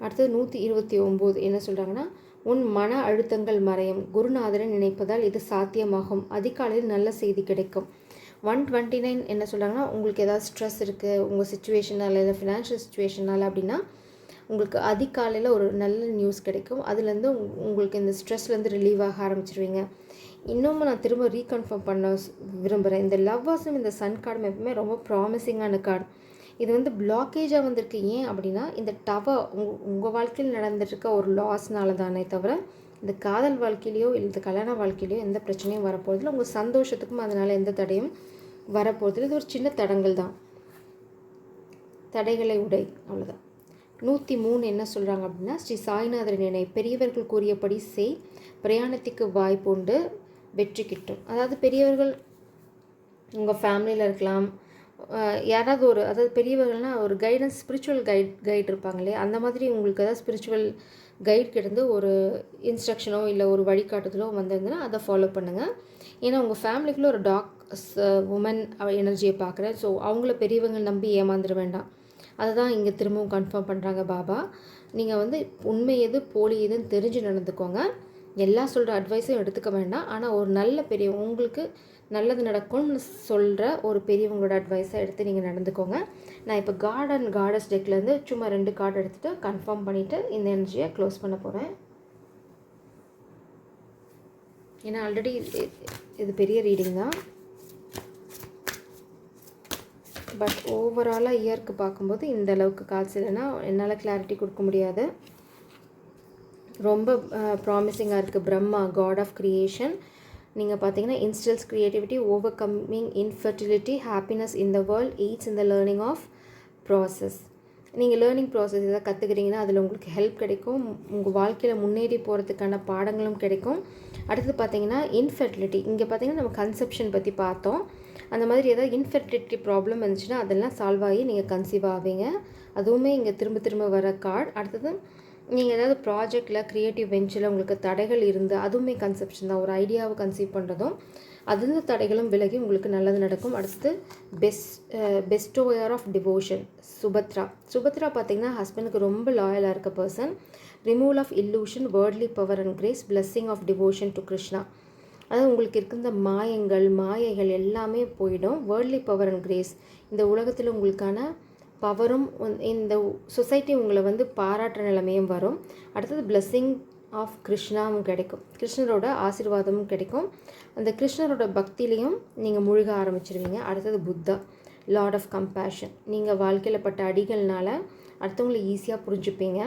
அடுத்தது 129 என்ன சொல்கிறாங்கன்னா உன் மன அழுத்தங்கள் மறையும், குருநாதரை நினைப்பதால் இது சாத்தியமாகும், அதிகாலையில் நல்ல செய்தி கிடைக்கும். 129 என்ன சொல்கிறாங்கன்னா உங்களுக்கு ஏதாவது ஸ்ட்ரெஸ் இருக்குது உங்கள் சுச்சுவேஷனால் இல்லை ஃபினான்ஷியல் சுச்சுவேஷனால் அப்படின்னா உங்களுக்கு அதிகாலையில் ஒரு நல்ல நியூஸ் கிடைக்கும். அதுலேருந்து உங்களுக்கு இந்த ஸ்ட்ரெஸ்லேருந்து ரிலீவ் ஆக ஆரம்பிச்சிருவீங்க. இன்னமும் நான் திரும்ப ரீகன்ஃபார்ம் பண்ண விரும்புகிறேன். இந்த லவ்வர்ஸும் இந்த சன் கார்டும் எப்பவுமே ரொம்ப ப்ராமிசிங்கான கார்டு. இது வந்து பிளாக்கேஜாக வந்திருக்கு. ஏன் அப்படின்னா இந்த உங்கள் வாழ்க்கையில் நடந்துட்டுருக்க ஒரு லாஸ்னால தானே தவிர இந்த காதல் வாழ்க்கையிலையோ இல்லை இந்த கல்யாண வாழ்க்கையிலையோ எந்த பிரச்சனையும் வரப்போகிறதில்ல. உங்கள் சந்தோஷத்துக்கும் அதனால் எந்த தடையும் வரப்போகிறதில்ல. இது ஒரு சின்ன தடங்கள் தான், தடைகளை உடை, அவ்வளோதான். 103 என்ன சொல்கிறாங்க அப்படின்னா, ஸ்ரீ சாய்நாதர் நினை பெரியவர்கள் கூறியபடி செய், பிரயாணத்துக்கு வாய்ப்புண்டு, வெற்றி கிட்டும். அதாவது பெரியவர்கள் உங்கள் ஃபேமிலியில் இருக்கலாம், யாராவது அதாவது பெரியவர்கள்னால் ஒரு கைடன்ஸ், ஸ்பிரிச்சுவல் கைட் இருப்பாங்க இல்லையா, அந்த மாதிரி உங்களுக்கு ஏதாவது ஸ்பிரிச்சுவல் கைட் கிட்ட ஒரு இன்ஸ்ட்ரக்ஷனோ இல்லை ஒரு வழிகாட்டுதலோ வந்திருந்ததுன்னா அதை ஃபாலோ பண்ணுங்கள். ஏன்னா உங்கள் ஃபேமிலிக்குள்ளே ஒரு உமன் எனர்ஜியை பார்க்குறேன். ஸோ அவங்கள பெரியவங்க நம்பி ஏமாந்துட வேண்டாம். அதுதான் இங்கே திரும்பவும் கன்ஃபார்ம் பண்ணுறாங்க பாபா. நீங்கள் வந்து உண்மை எது போலி எதுன்னு தெரிஞ்சு நடந்துக்கோங்க. எல்லாம் சொல்கிற அட்வைஸும் எடுத்துக்க வேண்டாம். ஆனால் ஒரு நல்ல உங்களுக்கு நல்லது நடக்கும்னு சொல்கிற ஒரு பெரியவங்களோட அட்வைஸை எடுத்து நீங்கள் நடந்துக்கோங்க. நான் இப்போ காட் அண்ட் காடஸ் டெக்லேருந்து சும்மா 2 கார்டு எடுத்துகிட்டு கன்ஃபார்ம் பண்ணிவிட்டு இந்த எனர்ஜியை க்ளோஸ் பண்ண போகிறேன். ஏன்னா ஆல்ரெடி இது பெரிய ரீடிங் தான், பட் ஓவராலாக இயருக்கு பார்க்கும்போது இந்த அளவுக்கு கால்ஸ் இல்லைன்னா என்னால் கிளாரிட்டி கொடுக்க முடியாது. ரொம்ப ப்ராமிசிங்காக இருக்குது. Brahma god of creation. நீங்கள் பார்த்தீங்கன்னா instils creativity, overcoming infertility, happiness in the world, aids in the learning of process. நீங்கள் லேர்னிங் ப்ராசஸ் எதாவது கற்றுக்கிறீங்கன்னா அதில் உங்களுக்கு ஹெல்ப் கிடைக்கும். உங்கள் வாழ்க்கையில் முன்னேறி போகிறதுக்கான பாடங்களும் கிடைக்கும். அடுத்தது பார்த்தீங்கன்னா இன்ஃபர்டிலிட்டி. இங்கே பார்த்தீங்கன்னா நம்ம கன்செப்ஷன் பற்றி பார்த்தோம். அந்த மாதிரி ஏதாவது இன்ஃபர்டிலிட்டி ப்ராப்ளம் இருந்துச்சுன்னா அதெல்லாம் சால்வ் ஆகி நீங்கள் கன்சீவ் ஆவீங்க. அதுவுமே இங்கே திரும்ப திரும்ப வர கார்டு. அடுத்தது நீங்கள் ஏதாவது ப்ராஜெக்டில் க்ரியேட்டிவ் வெஞ்சரில் உங்களுக்கு தடைகள் இருந்து அதுவுமே கன்செப்ஷன் தான், ஒரு ஐடியாவை கன்சீவ் பண்ணுறதும் அது தடைகளும் விலகி உங்களுக்கு நல்லது நடக்கும். அடுத்தது பெஸ்டோயர் ஆஃப் டிவோஷன் சுபத்ரா பார்த்திங்கன்னா ஹஸ்பண்டுக்கு ரொம்ப லாயலாக இருக்க person. Removal of illusion, worldly power and grace, blessing of devotion to Krishna. அதாவது உங்களுக்கு இருக்கின்ற மாயைகள் எல்லாமே போயிடும். வேர்ட்லி பவர் அண்ட் கிரேஸ், இந்த உலகத்தில் உங்களுக்கான பவரும் இந்த சொசைட்டி உங்களை வந்து பாராட்டுற நிலைமையும் வரும். அடுத்தது பிளெஸ்ஸிங் ஆஃப் கிருஷ்ணாவும் கிடைக்கும், கிருஷ்ணரோட ஆசீர்வாதமும் கிடைக்கும். அந்த கிருஷ்ணரோட பக்தியிலையும் நீங்கள் முழுக ஆரம்பிச்சிருவீங்க. அடுத்தது புத்தா லார்ட் ஆஃப் கம்பேஷன். நீங்கள் வாழ்க்கையில் பட்ட அடிகள்னால அடுத்தவங்களை ஈஸியாக புரிஞ்சுப்பீங்க.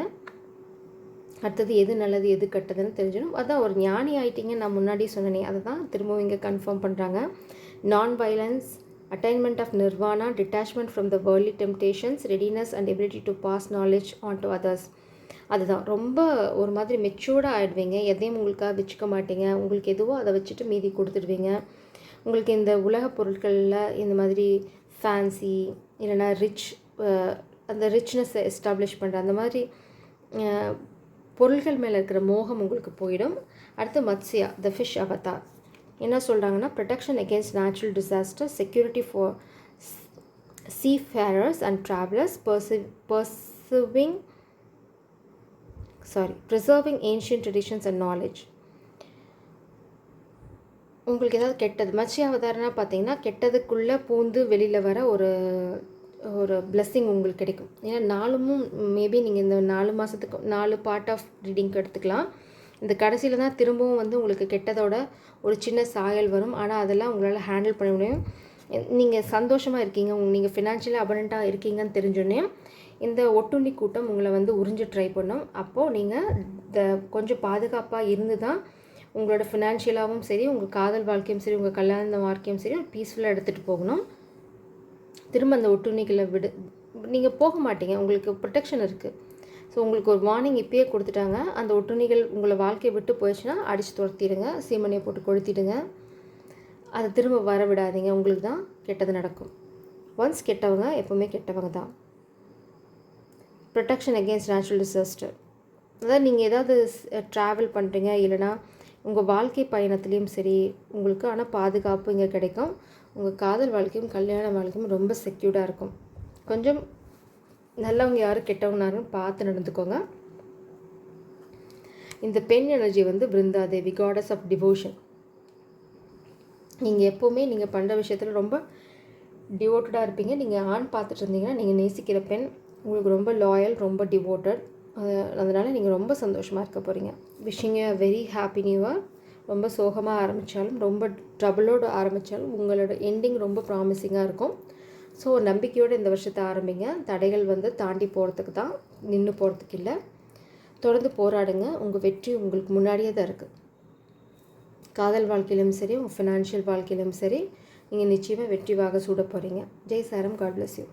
அடுத்தது எது நல்லது எது கெட்டதுன்னு தெரிஞ்சிடும். அதான் ஒரு ஞானி ஆகிட்டீங்க, நான் முன்னாடி சொன்னேனே, அதை தான் திரும்பவும் இங்கே கன்ஃபார்ம் பண்ணுறாங்க. Non violence, attainment of nirvana, detachment from the worldly temptations, readiness and ability to pass knowledge on to others. அதுதான் ரொம்ப ஒரு மாதிரி மெச்சூர்டாக ஆகிடுவீங்க. எதையும் உங்களுக்காக வச்சுக்க மாட்டீங்க. உங்களுக்கு எதுவோ அதை வச்சுட்டு மீதி கொடுத்துடுவீங்க. உங்களுக்கு இந்த உலக பொருட்களில் இந்த மாதிரி ஃபேன்சி இல்லைனா அந்த ரிச்னஸை எஸ்டாப்ளிஷ் பண்ணுற அந்த மாதிரி பொருள்கள் மேலே இருக்கிற மோகம் உங்களுக்கு போயிடும். அடுத்து மத்ஸ்யா த ஃபிஷ் அவதார் என்ன சொல்கிறாங்கன்னா, protection against natural disaster, security for seafarers and travelers, preserving ancient traditions and knowledge. உங்களுக்கு ஏதாவது கெட்டது மத்ஸ்ய அவதாரம்னா பார்த்தீங்கன்னா கெட்டதுக்குள்ளே பூந்து வெளியில் வர ஒரு பிளெஸ்ஸிங் உங்களுக்கு கிடைக்கும். ஏன்னா நாலுமும் மேபி நீங்கள் இந்த 4 மாதத்துக்கு 4 பார்ட் ஆஃப் ரீடிங்க்கு எடுத்துக்கலாம். இந்த கடைசியில் தான் திரும்பவும் வந்து உங்களுக்கு கெட்டதோட ஒரு சின்ன சாயல் வரும். ஆனால் அதெல்லாம் உங்களால் ஹேண்டில் பண்ண முடியும். நீங்கள் சந்தோஷமாக இருக்கீங்க, நீங்கள் ஃபினான்ஷியலாக அபண்டண்ட்டாக இருக்கீங்கன்னு தெரிஞ்சோடனே இந்த ஒட்டுண்ணி கூட்டம் உங்களை வந்து உறிஞ்சு ட்ரை பண்ணும். அப்போது நீங்கள் கொஞ்சம் பாதுகாப்பாக இருந்து தான் உங்களோட ஃபினான்ஷியலாகவும் சரி, உங்கள் காதல் வாழ்க்கையும் சரி, உங்கள் கல்யாண வாழ்க்கையும் சரி பீஸ்ஃபுல்லாக எடுத்துகிட்டு போகணும். திரும்ப அந்த ஒட்டுண்ணிகளை நீங்கள் போக மாட்டீங்க, உங்களுக்கு ப்ரொடெக்ஷன் இருக்குது. ஸோ உங்களுக்கு ஒரு வார்னிங் இப்போயே கொடுத்துட்டாங்க. அந்த ஒட்டுண்ணிகள் உங்களை வாழ்க்கையை விட்டு போயிடுச்சுன்னா அடித்து துரத்திடுங்க, சீமனையை போட்டு கொளுத்திடுங்க. அதை திரும்ப வர விடாதீங்க, உங்களுக்கு தான் கெட்டது நடக்கும். ஒன்ஸ் கெட்டவங்க எப்போவுமே கெட்டவங்க தான். ப்ரொடெக்ஷன் அகேன்ஸ்ட் நேச்சுரல் டிசாஸ்டர், அதாவது நீங்கள் ஏதாவது ட்ராவல் பண்ணுறீங்க இல்லைனா உங்கள் வாழ்க்கை பயணத்துலேயும் சரி உங்களுக்கு ஆனால் பாதுகாப்பு இங்கே கிடைக்கும். உங்கள் காதல் வாழ்க்கையும் கல்யாண வாழ்க்கையும் ரொம்ப செக்யூர்டாக இருக்கும். கொஞ்சம் நல்லவங்க யாரும் கெட்டவங்கனாரும் பார்த்து நடந்துக்கோங்க. இந்த பெண் எனர்ஜி வந்து பிருந்தாதேவி காடஸ் ஆஃப் டிவோஷன். நீங்கள் எப்போவுமே நீங்கள் பண்ணுற விஷயத்தில் ரொம்ப டிவோட்டடாக இருப்பீங்க. நீங்கள் ஆண் பார்த்துட்டு இருந்தீங்கன்னா நீங்கள் நேசிக்கிற பெண் உங்களுக்கு ரொம்ப லாயல், ரொம்ப டிவோட்டட். அதனால் நீங்கள் ரொம்ப சந்தோஷமாக இருக்க போகிறீங்க. Wishing you very happy new year. ரொம்ப சோகமாக ஆரம்பித்தாலும் ரொம்ப ட்ரபிளோடு ஆரம்பித்தாலும் உங்களோட எண்டிங் ரொம்ப ப்ராமிசிங்காக இருக்கும். ஸோ நம்பிக்கையோடு இந்த வருஷத்தை ஆரம்பிங்க. தடைகள் வந்து தாண்டி போகிறதுக்கு தான், நின்று போகிறதுக்கு இல்லை. தொடர்ந்து போராடுங்க. உங்கள் வெற்றி உங்களுக்கு முன்னாடியே தான் இருக்குது. காதல் வாழ்க்கையிலும் சரி, உங்கள் ஃபினான்ஷியல் வாழ்க்கையிலும் சரி, நீங்கள் நிச்சயமாக வெற்றி வாக சூட போகிறீங்க. ஜெய் சாரம். God bless you.